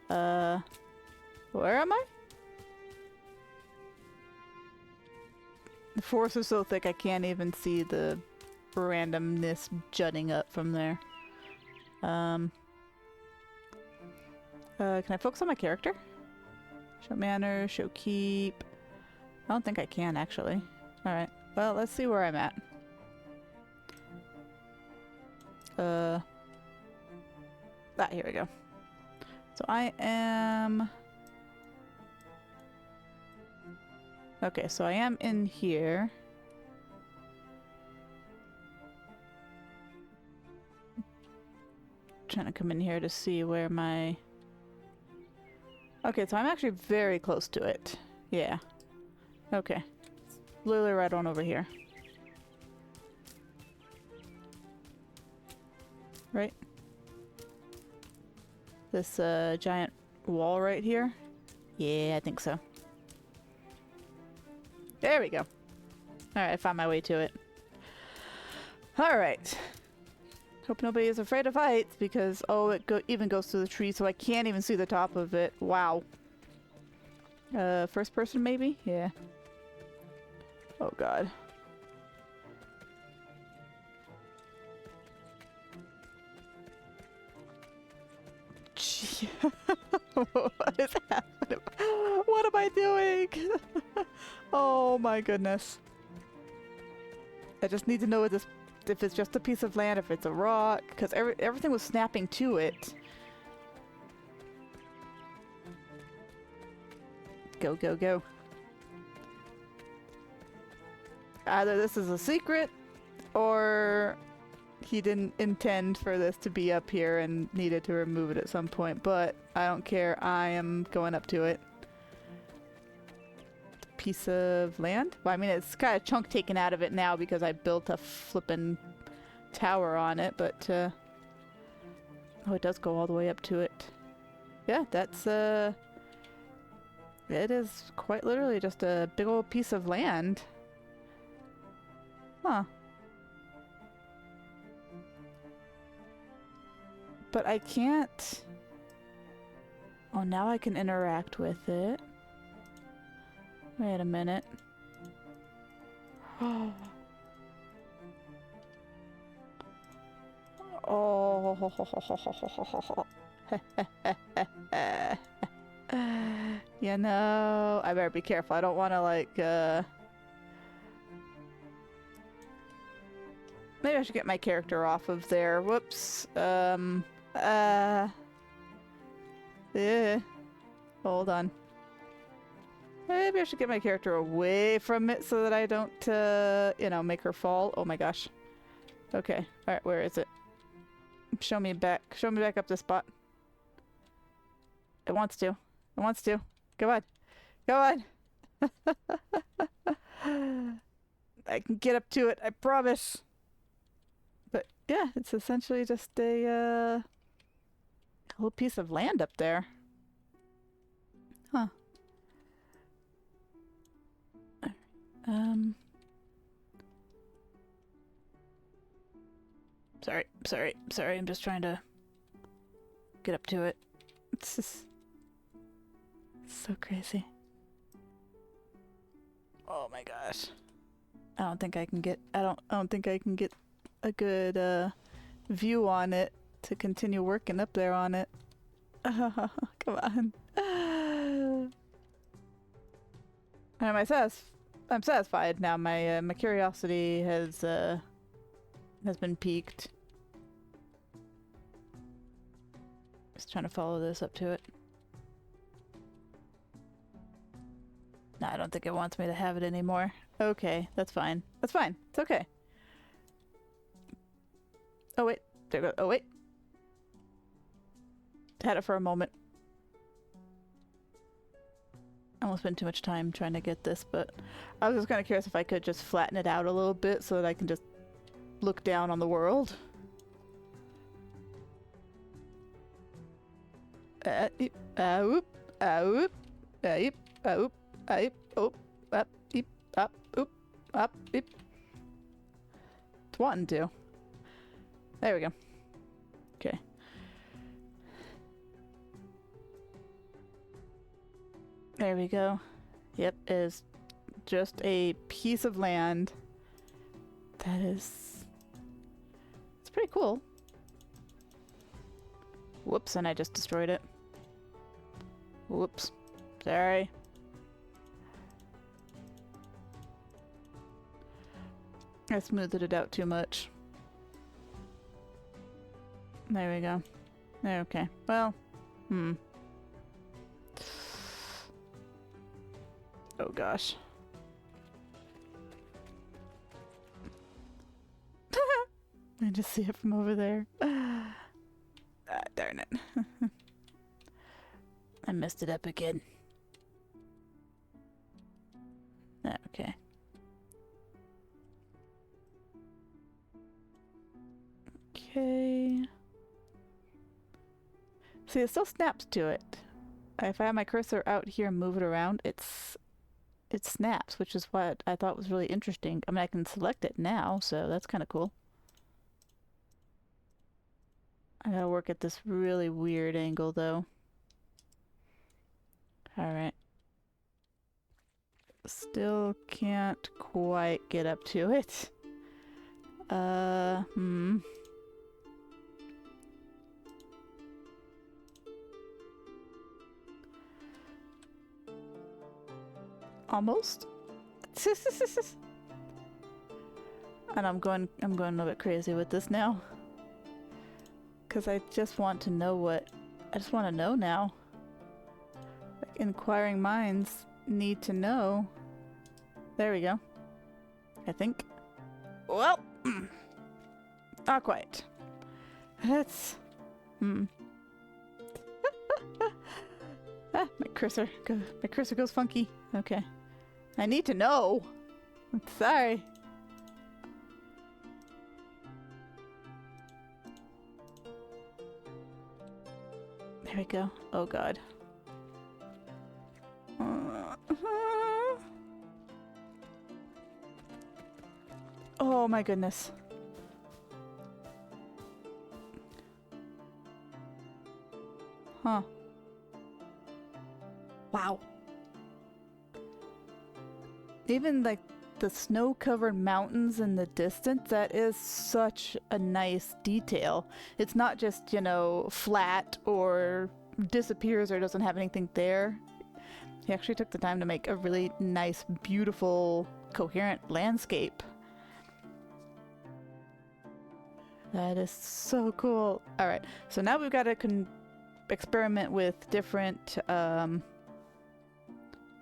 Where am I? The forest is so thick I can't even see the randomness jutting up from there. Can I focus on my character? Show manner, show keep. I don't think I can, actually. Alright, well, let's see where I'm at. Here we go. So I am... Okay, so I am in here. Trying to come in here to see where my... Okay, so I'm actually very close to it. Yeah. Okay. Literally right on over here. Right? This giant wall right here? Yeah, I think so. There we go. Alright, I found my way to it. Alright. Hope nobody is afraid of heights because, oh, it even goes through the tree, so I can't even see the top of it. Wow. First person maybe? Yeah. Oh god. Gee. What is happening? What am I doing? Oh my goodness. I just need to know if it's just a piece of land, if it's a rock, because everything was snapping to it. Go, go, go. Either this is a secret, or he didn't intend for this to be up here and needed to remove it at some point, but I don't care. I am going up to it. Piece of land? Well, I mean, it's got a chunk taken out of it now because I built a flippin' tower on it, but oh, it does go all the way up to it. Yeah, that's it is quite literally just a big old piece of land. Huh. But I can't... Oh, now I can interact with it. Wait a minute. Oh. Oh. You know, I better be careful. I don't want to, like, maybe I should get my character off of there. Whoops. Yeah. Hold on. Maybe I should get my character away from it so that I don't, you know, make her fall. Oh my gosh. Okay. Alright, where is it? Show me back. Show me back up this spot. It wants to. It wants to. Go on. Go on. I can get up to it. I promise. But yeah, it's essentially just a little piece of land up there. Huh. Sorry, I'm just trying to get up to it. It's just so crazy. Oh my gosh. I don't think I can get a good view on it to continue working up there on it. Come on. I'm satisfied now. My curiosity has been piqued. Just trying to follow this up to it. No, I don't think it wants me to have it anymore. Okay, that's fine. That's fine. It's okay. Oh wait, there we go. Oh wait. Had it for a moment. I won't spend too much time trying to get this, but I was just kind of curious if I could just flatten it out a little bit so that I can just look down on the world. Oop, oop, oop, oop, oop, oop, up, eep, up, oop, up, eep. It's wanting to. There we go. Okay. There we go. Yep, it is just a piece of land. That is... It's pretty cool. Whoops, and I just destroyed it. Whoops. Sorry. I smoothed it out too much. There we go. Okay. Well, Oh gosh. I just see it from over there. Darn it. I messed it up again. Okay. Okay. See, it still snaps to it. If I have my cursor out here and move it around, it snaps, which is what I thought was really interesting. I mean, I can select it now, so that's kind of cool. I gotta work at this really weird angle, though. Alright. Still can't quite get up to it. Almost. And I'm going a little bit crazy with this now. Cause I just want to know I just want to know now. Like, inquiring minds need to know. There we go. I think. Well, not quite. That's... my cursor goes funky. Okay. I need to know. I'm sorry. There we go. Oh god. Oh my goodness. Huh. Wow. Even like the snow-covered mountains in the distance, that is such a nice detail. It's not just, you know, flat or disappears or doesn't have anything there. He actually took the time to make a really nice, beautiful, coherent landscape. That is so cool. Alright, so now we've got to experiment with different,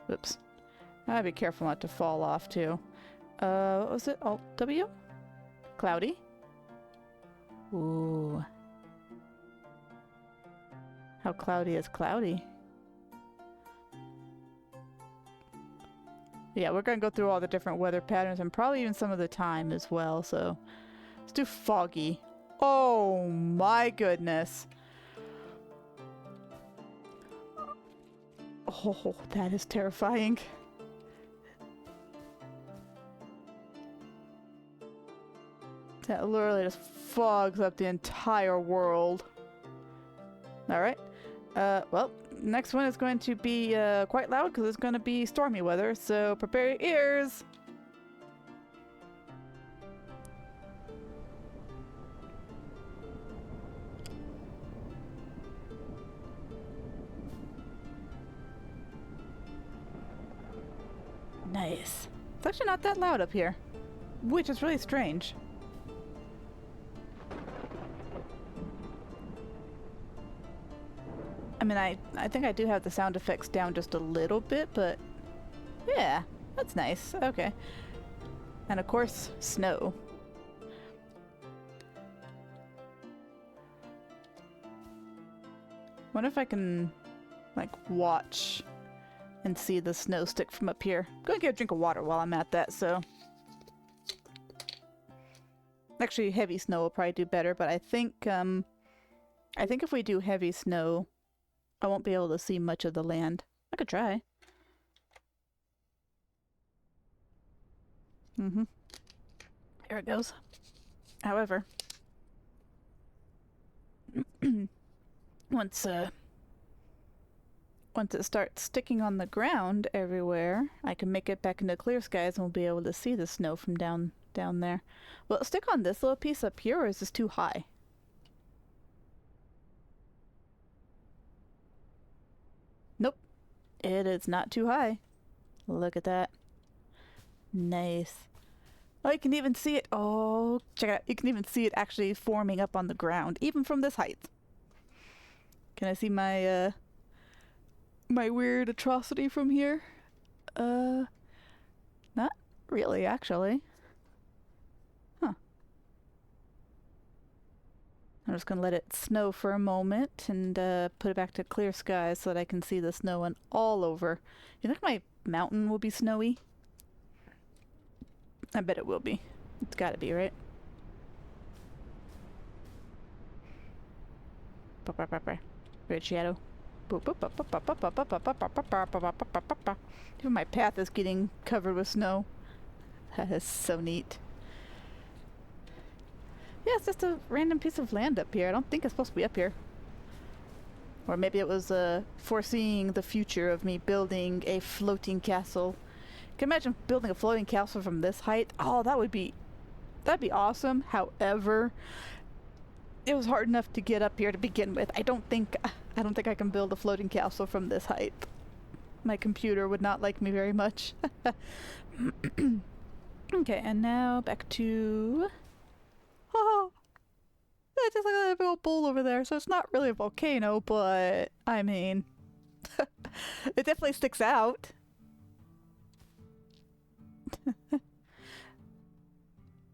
Whoops. I gotta be careful not to fall off too. What was it? Alt W? Cloudy? Ooh. How cloudy is cloudy? Yeah, we're gonna go through all the different weather patterns and probably even some of the time as well, so let's do foggy. Oh my goodness. Oh, that is terrifying. That literally just fogs up the entire world. Alright. Well, next one is going to be quite loud because it's going to be stormy weather, so prepare your ears! Nice. It's actually not that loud up here, which is really strange. I mean, I think I do have the sound effects down just a little bit, but yeah, that's nice. Okay. And of course, snow. Wonder if I can, like, watch and see the snow stick from up here. I'm gonna get a drink of water while I'm at that, so. Actually, heavy snow will probably do better, but I think if we do heavy snow, I won't be able to see much of the land. I could try. There it goes. However, once it starts sticking on the ground everywhere, I can make it back into clear skies and we'll be able to see the snow from down there. Will it stick on this little piece up here, or is this too high? Nope. It is not too high. Look at that. Nice. Oh, you can even see it. Oh, check it out. You can even see it actually forming up on the ground, even from this height. Can I see my, my weird atrocity from here? Not really, actually. Huh. I'm just gonna let it snow for a moment and put it back to clear skies so that I can see the snow and all over. You think my mountain will be snowy? I bet it will be. It's gotta be, right? Red shadow. Even my path is getting covered with snow. That is so neat. Yeah, it's just a random piece of land up here. I don't think it's supposed to be up here. Or maybe it was foreseeing the future of me building a floating castle. Can you imagine building a floating castle from this height? Oh, that'd be awesome. However, it was hard enough to get up here to begin with. I don't think I can build a floating castle from this height. My computer would not like me very much. Okay, and now back to... Oh, it's just like a big old bowl over there, so it's not really a volcano, but I mean, it definitely sticks out.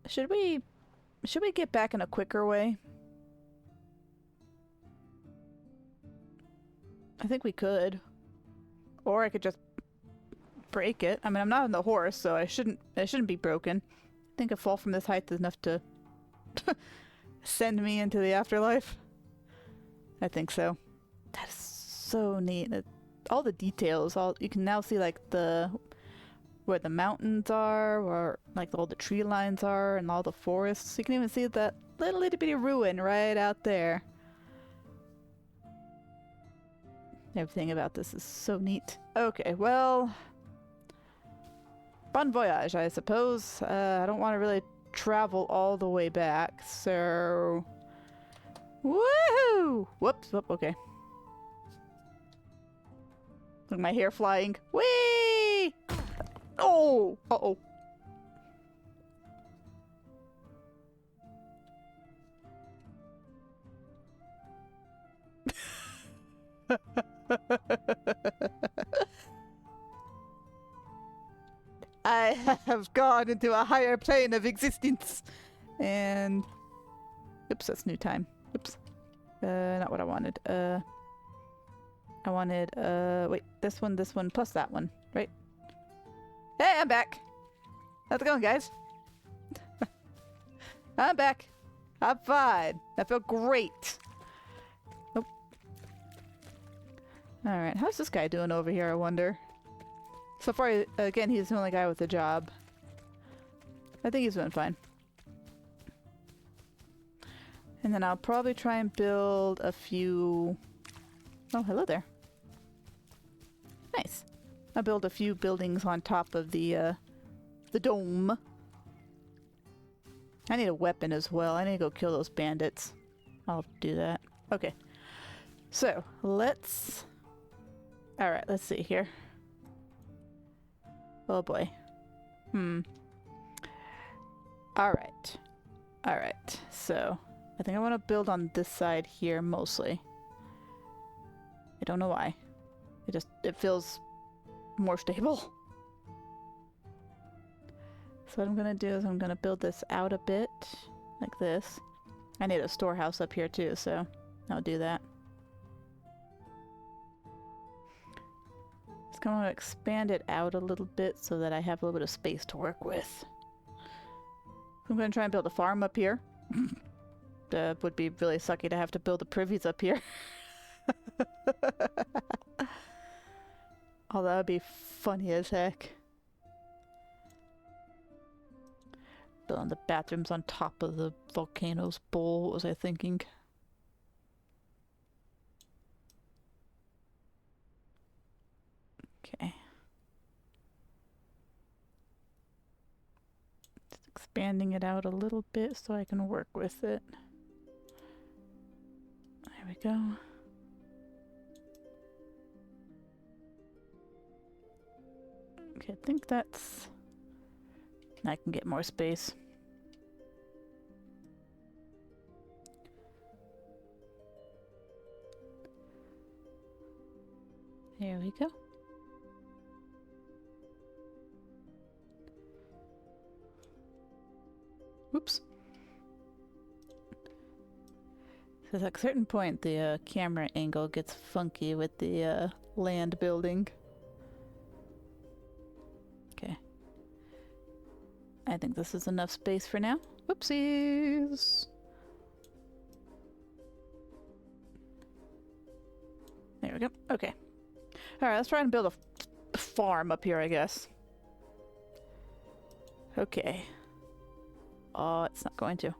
Should we get back in a quicker way? I think we could. Or I could just break it. I mean, I'm not on the horse, so it shouldn't be broken. I think a fall from this height is enough to send me into the afterlife. I think so. That is so neat. All the details, you can now see like where the mountains are, or like all the tree lines are, and all the forests. You can even see that little itty bitty ruin right out there. Everything about this is so neat. Okay, well, bon voyage, I suppose. I don't want to really travel all the way back, so... Woohoo! Whoops, whoop, okay. Look at my hair flying. Whee! Oh! Uh-oh. I have gone into a higher plane of existence. And... Oops, that's new time. Oops. Not what I wanted. I wanted, wait, this one, plus that one, right? Hey, I'm back! How's it going, guys? I'm back. I'm fine. I feel great. Oh. Alright, how's this guy doing over here, I wonder? So far, again, he's the only guy with a job. I think he's doing fine. And then I'll probably try and build a few... Oh, hello there. Nice. I'll build a few buildings on top of the dome. I need a weapon as well. I need to go kill those bandits. I'll do that. Okay. So, let's... Alright, let's see here. Oh boy. Alright. Alright, so... I think I want to build on this side here mostly. I don't know why. It feels more stable. So what I'm gonna do is I'm gonna build this out a bit, like this. I need a storehouse up here too, so I'll do that. Just gonna want to expand it out a little bit so that I have a little bit of space to work with. I'm gonna try and build a farm up here. Would be really sucky to have to build the privies up here. Oh, that would be funny as heck. Building the bathrooms on top of the volcano's bowl, what was I thinking? Okay. Just expanding it out a little bit so I can work with it. There we go. Okay, I think that's... I can get more space. There we go. Oops. So at a certain point, the camera angle gets funky with the land building. Okay. I think this is enough space for now. Whoopsies! There we go. Okay. Alright, let's try and build a farm up here, I guess. Okay. Oh, it's not going to.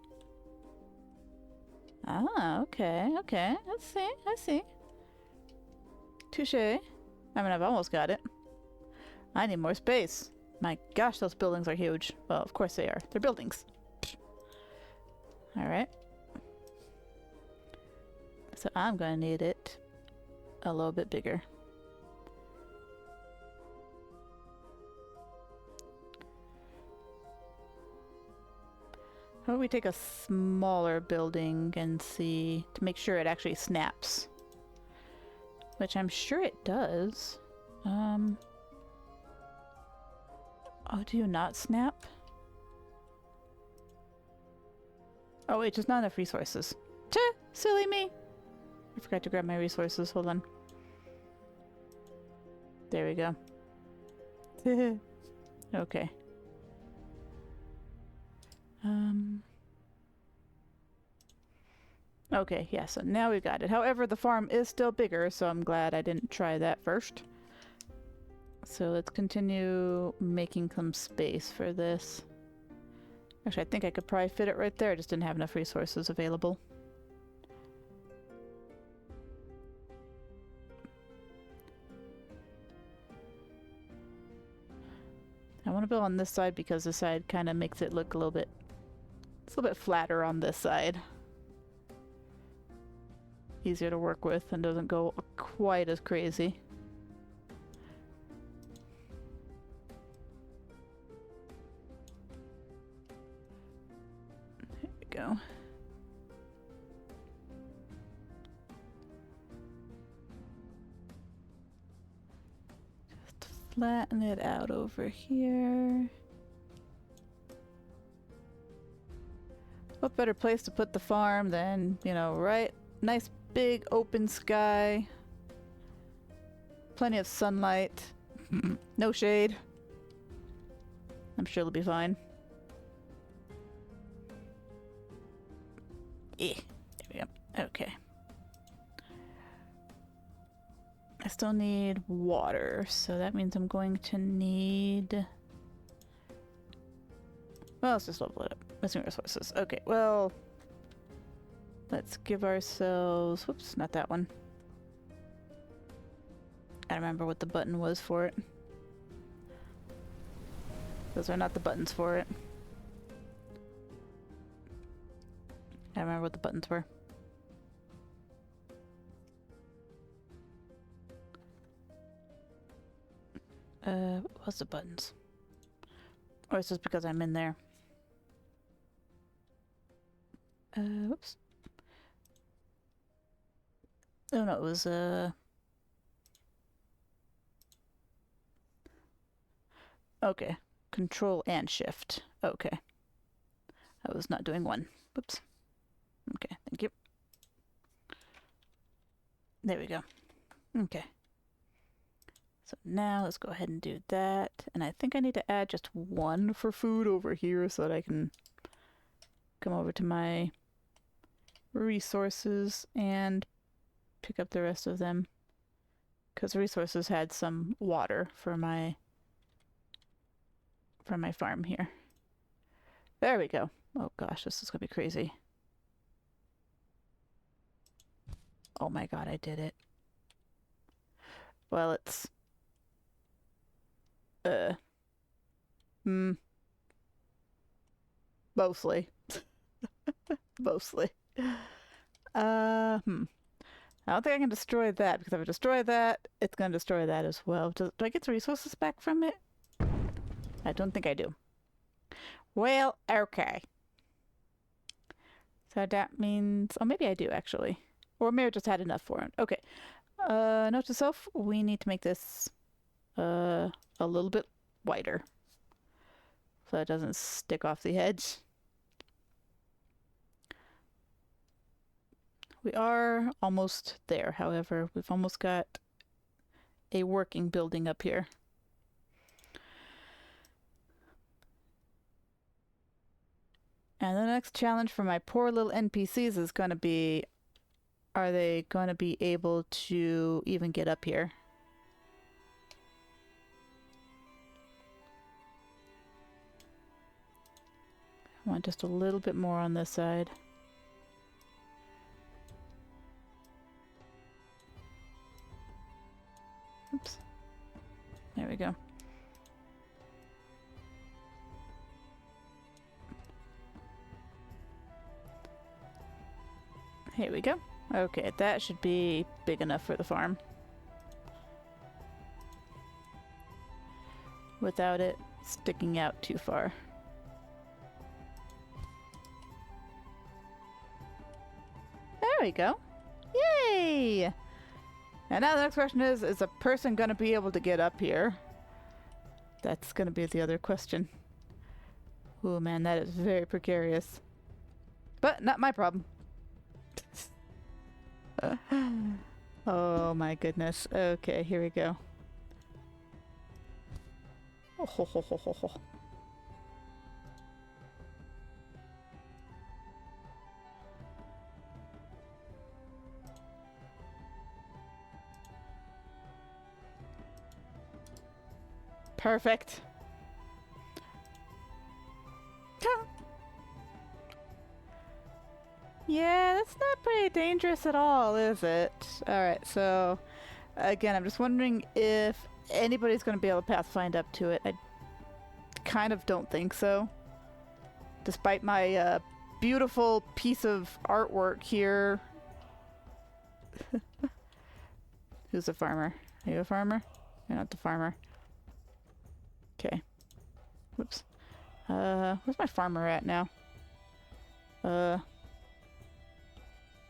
Ah, okay, okay. Let's see, I see. Touché. I mean, I've almost got it. I need more space. My gosh, those buildings are huge. Well, of course they are. They're buildings. Alright. So I'm gonna need it a little bit bigger. How about we take a smaller building and see to make sure it actually snaps? Which I'm sure it does. Oh, do you not snap? Oh wait, just not enough resources. Tch! Silly me! I forgot to grab my resources, hold on. There we go. Okay. Okay, yeah, so now we got it. However, the farm is still bigger, so I'm glad I didn't try that first. So let's continue making some space for this. Actually, I think I could probably fit it right there. I just didn't have enough resources available. I want to build on this side because this side kind of makes it look a little bit... It's a little bit flatter on this side. Easier to work with and doesn't go quite as crazy. There we go. Just flatten it out over here. What better place to put the farm than, you know, right? Nice big open sky. Plenty of sunlight. No shade. I'm sure it'll be fine. There we go. Okay. I still need water, so that means I'm going to need... Well, let's just level it up. Missing resources. Okay, well... Let's give ourselves... Whoops, not that one. I don't remember what the button was for it. Those are not the buttons for it. I don't remember what the buttons were. What was the buttons? Or is this because I'm in there? Whoops. Oh no, it was, okay. Control and Shift. Okay. I was not doing one. Whoops. Okay, thank you. There we go. Okay. So now let's go ahead and do that. And I think I need to add just one for food over here so that I can come over to my resources and pick up the rest of them. Because resources had some water for my farm here. There we go. Oh gosh, this is gonna be crazy. Oh my god, I did it. Well, it's... Mostly. Mostly. I don't think I can destroy that, because if I destroy that, it's gonna destroy that as well. Do I get the resources back from it? I don't think I do. Well, okay. So that means... Oh, maybe I do, actually. Or maybe I just had enough for it. Okay. Note to self, we need to make this a little bit wider. So it doesn't stick off the edge. We are almost there, however. We've almost got a working building up here. And the next challenge for my poor little NPCs is going to be, are they going to be able to even get up here? I want just a little bit more on this side. Oops. There we go. Here we go. Okay, that should be big enough for the farm. Without it sticking out too far. There we go. Yay! And now the next question is a person gonna be able to get up here? That's gonna be the other question. Oh man, that is very precarious. But not my problem. Oh my goodness. Okay, here we go. Oh, ho, ho, ho, ho, ho. Perfect. Yeah, that's not pretty dangerous at all, is it? Alright, so again, I'm just wondering if anybody's going to be able to pathfind up to it. I kind of don't think so. Despite my beautiful piece of artwork here. Who's a farmer? Are you a farmer? You're not the farmer. Okay. Whoops. Where's my farmer at now?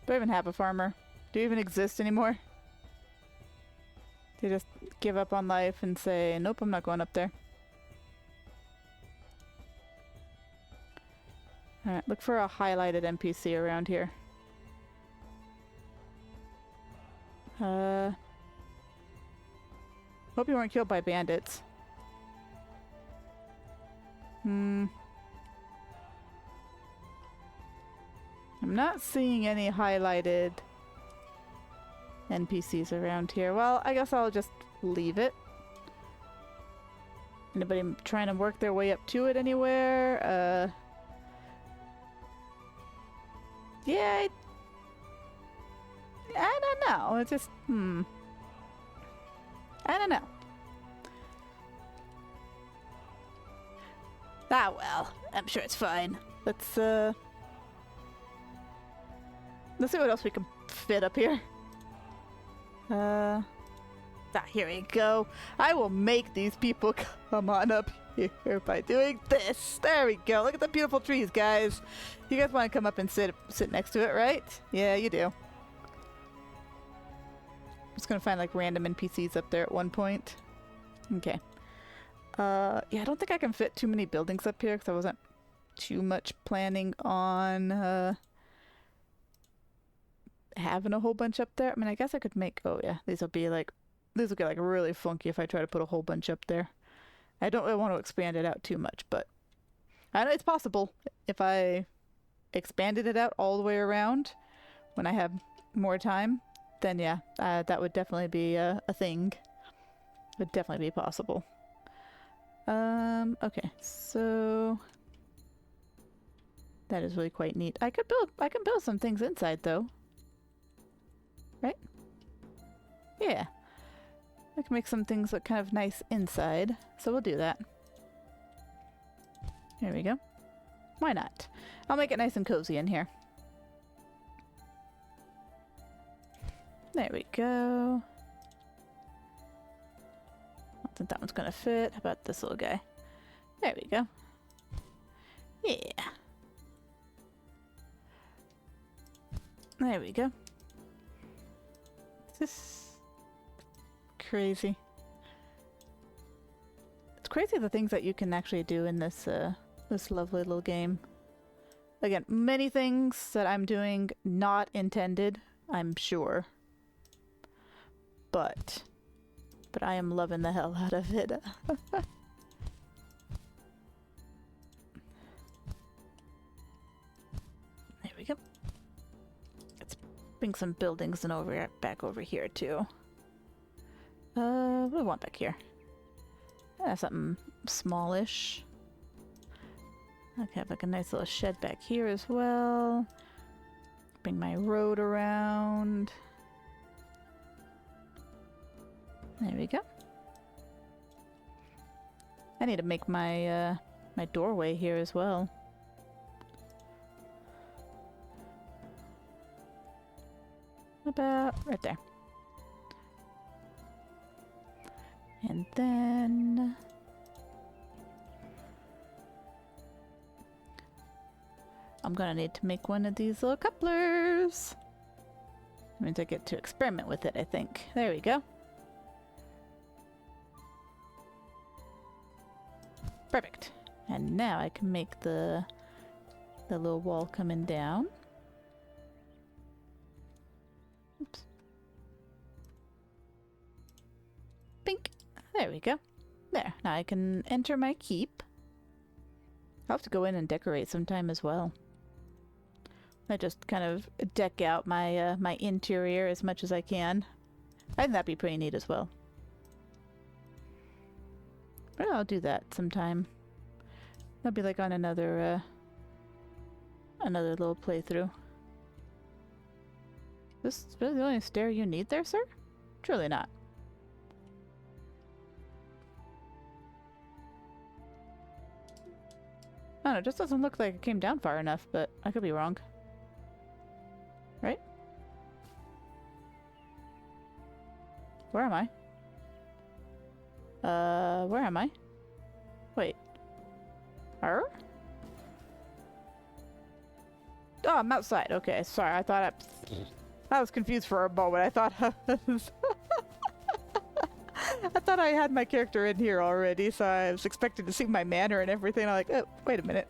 Do I even have a farmer? Do you even exist anymore? Do you just give up on life and say, nope, I'm not going up there? Alright, look for a highlighted NPC around here. Hope you weren't killed by bandits. I'm not seeing any highlighted NPCs around here. Well, I guess I'll just leave it. Anybody trying to work their way up to it anywhere? Yeah, No, it's just, I don't know. Ah, well, I'm sure it's fine. Let's see what else we can fit up here. Here we go. I will make these people come on up here by doing this. There we go. Look at the beautiful trees, guys. You guys want to come up and sit next to it, right? Yeah, you do. I'm just gonna find like random NPCs up there at one point. Okay. Yeah, I don't think I can fit too many buildings up here because I wasn't too much planning on having a whole bunch up there. I mean, I guess I could make, oh yeah, these will get like really funky if I try to put a whole bunch up there. I don't really want to expand it out too much, but I know it's possible. If I expanded it out all the way around when I have more time, then yeah, that would definitely be a thing. Would definitely be possible. Okay, so that is really quite neat. I can build some things inside though. Right? Yeah. I can make some things look kind of nice inside, so we'll do that. There we go. Why not? I'll make it nice and cozy in here. There we go. I don't think that one's gonna fit. How about this little guy? There we go. Yeah. There we go. This crazy. It's crazy the things that you can actually do in this this lovely little game. Again, many things that I'm doing not intended, I'm sure. But I am loving the hell out of it. There we go. Let's bring some buildings back over here too. What do I want back here? Something smallish. I can have like a nice little shed back here as well. Bring my road around. There we go. I need to make my my doorway here as well. About right there. And then I'm gonna need to make one of these little couplers. That means I get to experiment with it, I think. There we go. Perfect. And now I can make the little wall coming down. Oops. Pink. There we go. There. Now I can enter my keep. I'll have to go in and decorate sometime as well. I just kind of deck out my my interior as much as I can. I think that'd be pretty neat as well. But I'll do that sometime. That'll be like on another another little playthrough. This is really the only stair you need there, sir? Truly not. I don't know, it just doesn't look like it came down far enough, but I could be wrong. Right? Where am I? Where am I? Wait. Oh, I'm outside. Okay, sorry. I thought I was confused for a moment. I thought I was I thought I had my character in here already, so I was expecting to see my manor and everything. I'm like, oh, wait a minute.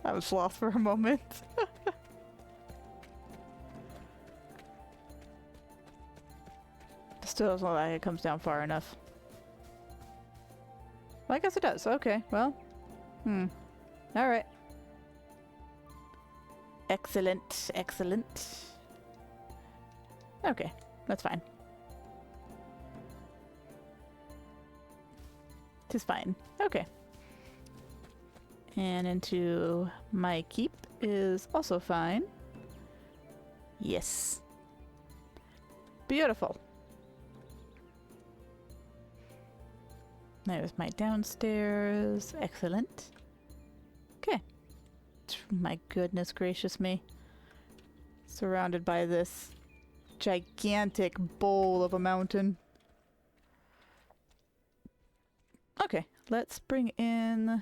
I was lost for a moment. Still doesn't look like it comes down far enough. Well, I guess it does. Okay, well. Alright. Excellent, excellent. Okay, that's fine. Tis fine. Okay. And into my keep is also fine. Yes. Beautiful. There's my downstairs. Excellent. Okay. My goodness gracious me. Surrounded by this gigantic bowl of a mountain. Okay, let's bring in...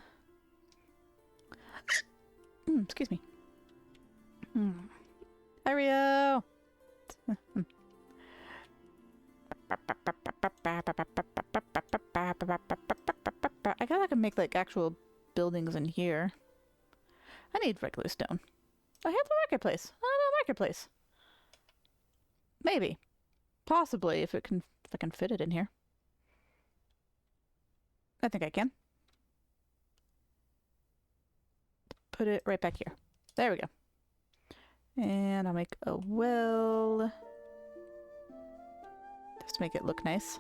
excuse me. Hi, Rio! I guess I can make like actual buildings in here. I need regular stone. I have the marketplace. I have the marketplace. Maybe. Possibly if I can fit it in here. I think I can. Put it right back here. There we go. And I'll make a well. Just to make it look nice.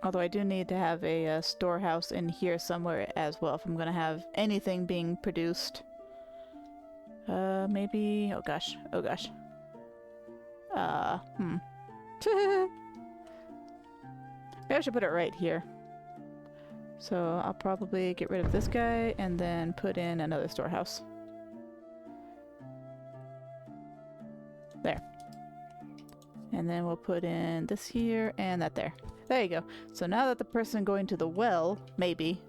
Although I do need to have a storehouse in here somewhere as well if I'm going to have anything being produced. Maybe... oh gosh. Oh gosh. Maybe I should put it right here. So I'll probably get rid of this guy and then put in another storehouse. There. And then we'll put in this here and that there. There you go. So now that the person going to the well, maybe,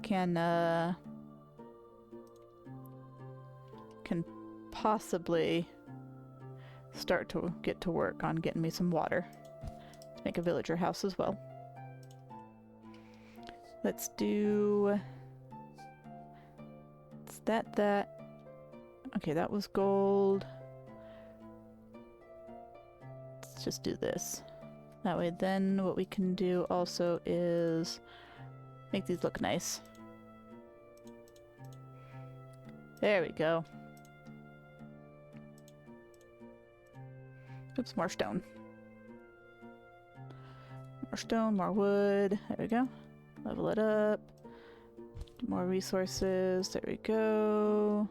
can possibly start to get to work on getting me some water. Let's make a villager house as well. Let's do... it's that. Okay, that was gold. Let's just do this. That way then what we can do also is make these look nice. There we go. Oops, more stone. More stone, more wood. There we go. Level it up. More resources. There we go.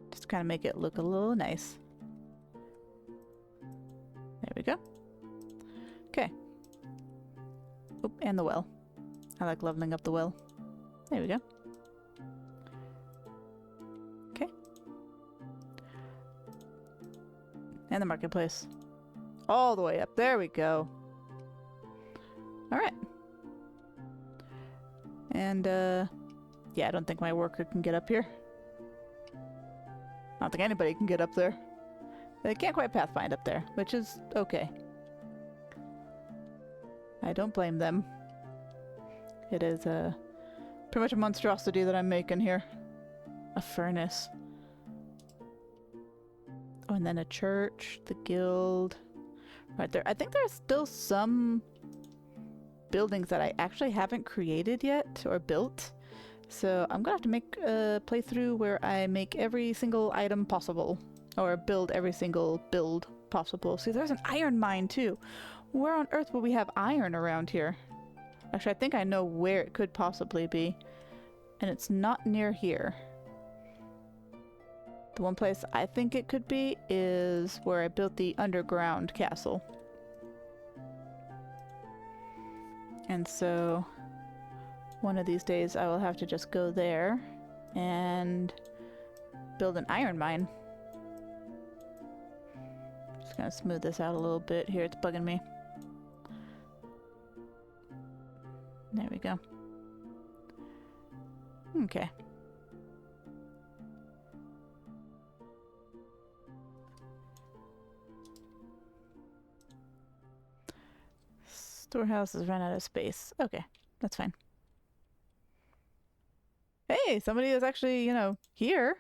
Just kind of make it look a little nice. There we go. Okay. Oop, and the well. I like leveling up the well. There we go. Okay. And the marketplace. All the way up. There we go. Alright. And, yeah, I don't think my worker can get up here. I don't think anybody can get up there. They can't quite pathfind up there, which is okay. I don't blame them. It is, pretty much a monstrosity that I'm making here. A furnace. Oh, and then a church, the guild. Right there. I think there's still some buildings that I actually haven't created yet or built. So I'm gonna have to make a playthrough where I make every single item possible. Or build every single build possible. See, there's an iron mine too. Where on earth will we have iron around here? Actually, I think I know where it could possibly be. And it's not near here. The one place I think it could be is where I built the underground castle. And so one of these days I will have to just go there and build an iron mine. Just gonna smooth this out a little bit here, it's bugging me. There we go. Okay. Storehouse has run out of space. Okay, that's fine. Hey, somebody is actually, you know, here.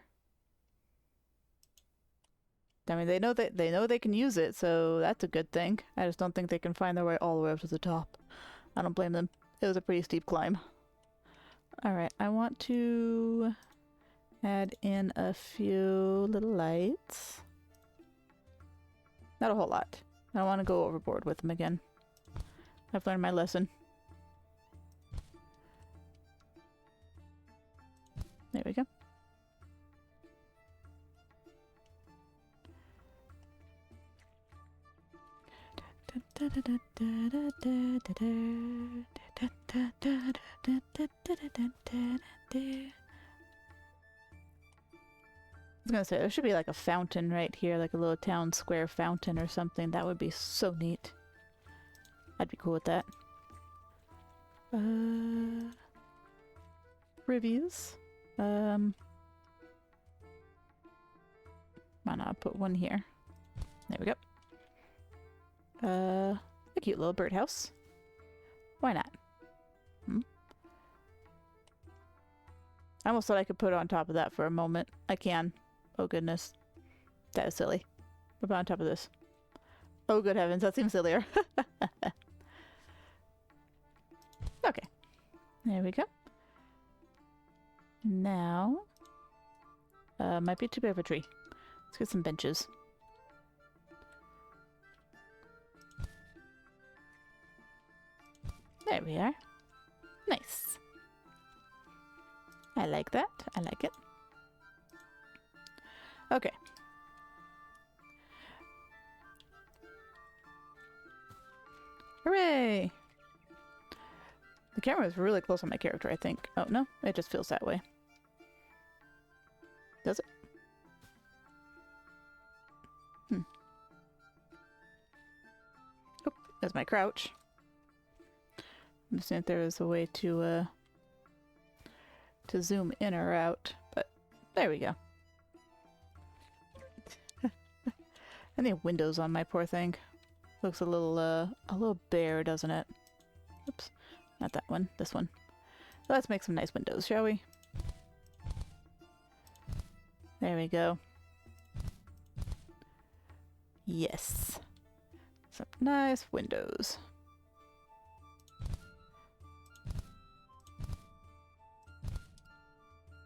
I mean, they know they can use it, so that's a good thing. I just don't think they can find their way all the way up to the top. I don't blame them. It was a pretty steep climb. Alright, I want to add in a few little lights. Not a whole lot. I don't want to go overboard with them again. I've learned my lesson. There we go. was gonna say, there should be like a fountain right here, like a little town square fountain or something. That would be so neat. I'd be cool with that. Reviews. Why not put one here? There we go. A cute little birdhouse. Why not? I almost thought I could put it on top of that for a moment. I can. Oh goodness. That is silly. What about on top of this? Oh good heavens, that seems sillier. Okay. There we go. Now, might be too big of a tree. Let's get some benches. There we are. Nice. I like that. I like it. Okay. Hooray! The camera is really close on my character, I think. Oh, no? It just feels that way. Does it? Oh, there's my crouch. I'm just seeing if there is a way to zoom in or out, but there we go. I need windows on my poor thing. Looks a little bare, doesn't it? Oops, not that one, this one. Let's make some nice windows, shall we? There we go. Yes. Some nice windows.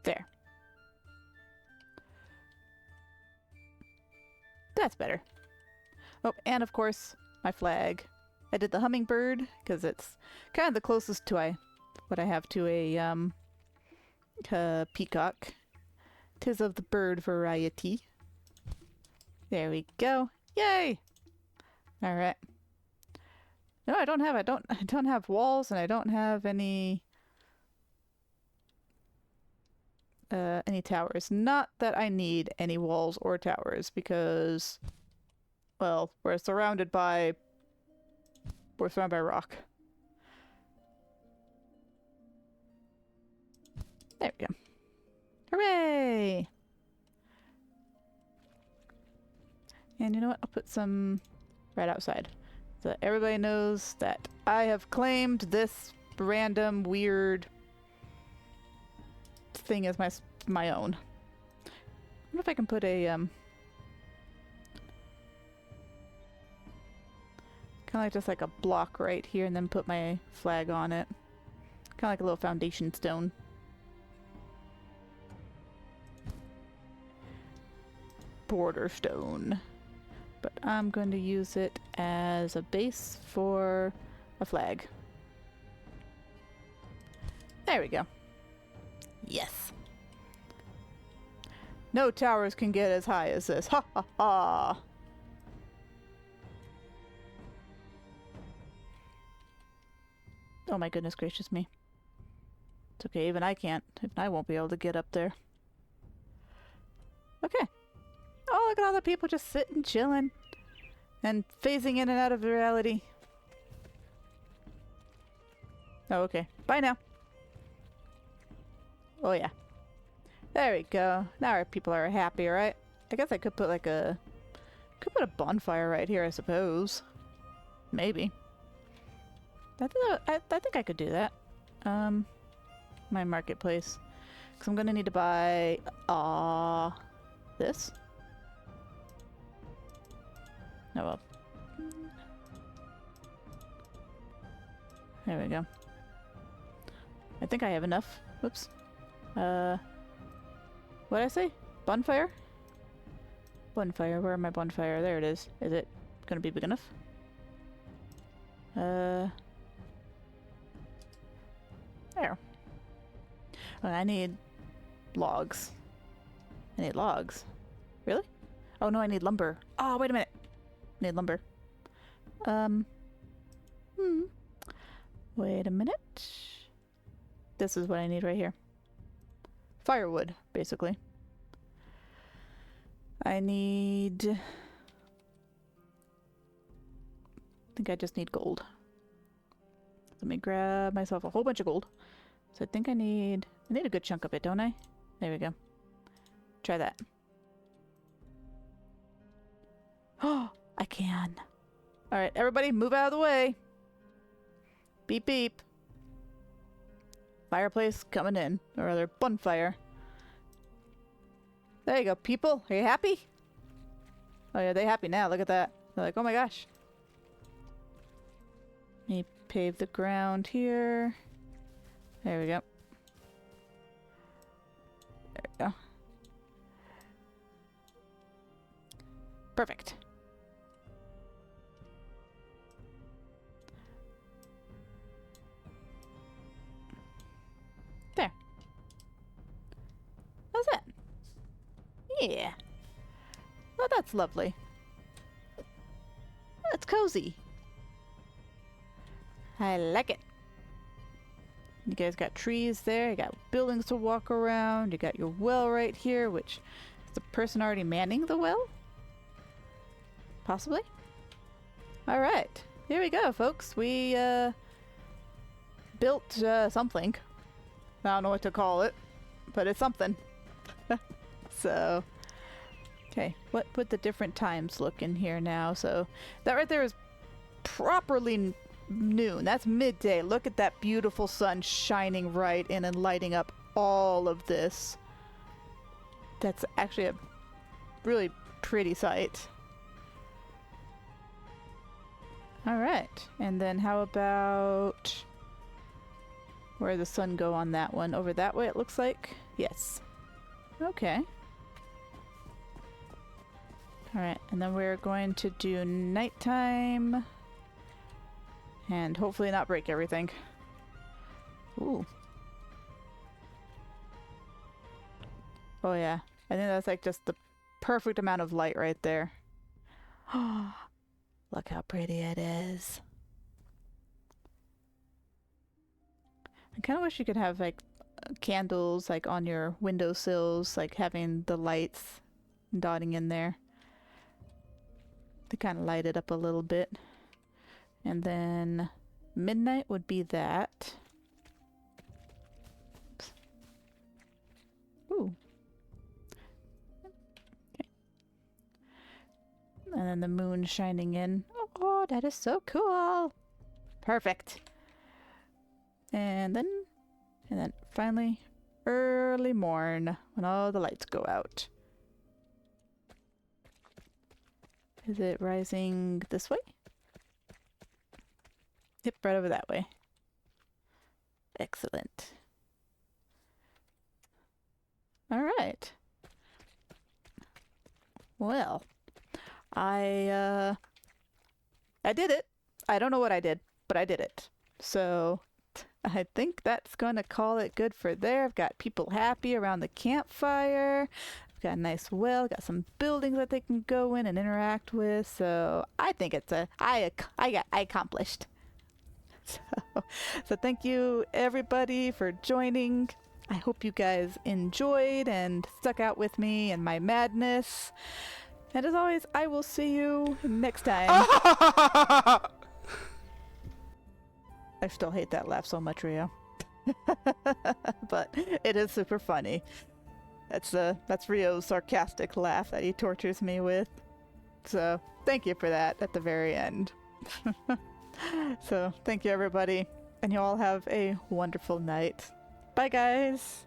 There. That's better. Oh, and of course, my flag. I did the hummingbird because it's kind of the closest to what I have to a peacock. 'Tis of the bird variety. There we go. Yay! All right. No, I don't have walls, and I don't have any towers. Not that I need any walls or towers because, well, we're surrounded by rock. There we go. Hooray! And you know what? I'll put some right outside so that everybody knows that I have claimed this random weird thing as my own. I wonder if I can put a kind of like just like a block right here and then put my flag on it. Kind of like a little foundation stone. Border stone. But I'm going to use it as a base for a flag. There we go. Yes. No towers can get as high as this. Ha ha ha. Oh my goodness gracious me. It's okay, even I can't. Even I won't be able to get up there. Okay. Oh, look at all the people just sitting, chilling, and phasing in and out of reality. Oh, okay. Bye now. Oh, yeah. There we go. Now our people are happy, right? I guess I could put like a bonfire right here, I suppose. Maybe. I think I could do that. My marketplace. Because I'm going to need to buy, this. Oh well. There we go. I think I have enough. Whoops. What did I say? Bonfire? Bonfire, where am I bonfire? There it is. Is it gonna be big enough? There. Oh, I need logs. I need logs. Really? Oh no, I need lumber. Oh, wait a minute. I need lumber. Wait a minute. This is what I need right here. Firewood, basically. I think I just need gold. Let me grab myself a whole bunch of gold. So I think I need a good chunk of it, don't I? There we go. Try that. Oh, I can. Alright, everybody move out of the way. Beep beep. Fireplace coming in. Or rather, bonfire. There you go, people. Are you happy? Oh yeah, they're happy now. Look at that. They're like, oh my gosh. Let me pave the ground here. There we go. There we go. Perfect. There. How's that? Yeah. Oh, that's lovely. That's cozy. I like it. You guys got trees there, you got buildings to walk around, you got your well right here, which is the person already manning the well? Possibly? Alright, here we go, folks. We built something. I don't know what to call it, but it's something. So, okay, what would the different times look in here now? So, that right there is properly noon. That's midday. Look at that beautiful sun shining right in and lighting up all of this. That's actually a really pretty sight. Alright, and then how about where the sun go on that one? Over that way it looks like? Yes. Okay. Alright, and then we're going to do nighttime. And hopefully not break everything. Ooh. Oh yeah. I think that's like just the perfect amount of light right there. Look how pretty it is. I kind of wish you could have like candles like on your windowsills, like having the lights dotting in there. To kind of light it up a little bit. And then midnight would be that. Oops. Ooh. Okay. And then the moon shining in. Oh, that is so cool. Perfect. And then finally early morn when all the lights go out. Is it rising this way? Yep, right over that way. Excellent. All right. Well, I did it. I don't know what I did, but I did it. So I think that's gonna call it good for there. I've got people happy around the campfire. I've got a nice well, got some buildings that they can go in and interact with. So I think it's I accomplished. So thank you everybody for joining. I hope you guys enjoyed and stuck out with me and my madness. And as always, I will see you next time. I still hate that laugh so much, Rio. But it is super funny. That's Rio's sarcastic laugh that he tortures me with. So thank you for that at the very end. So thank you everybody, and you all have a wonderful night. Bye guys!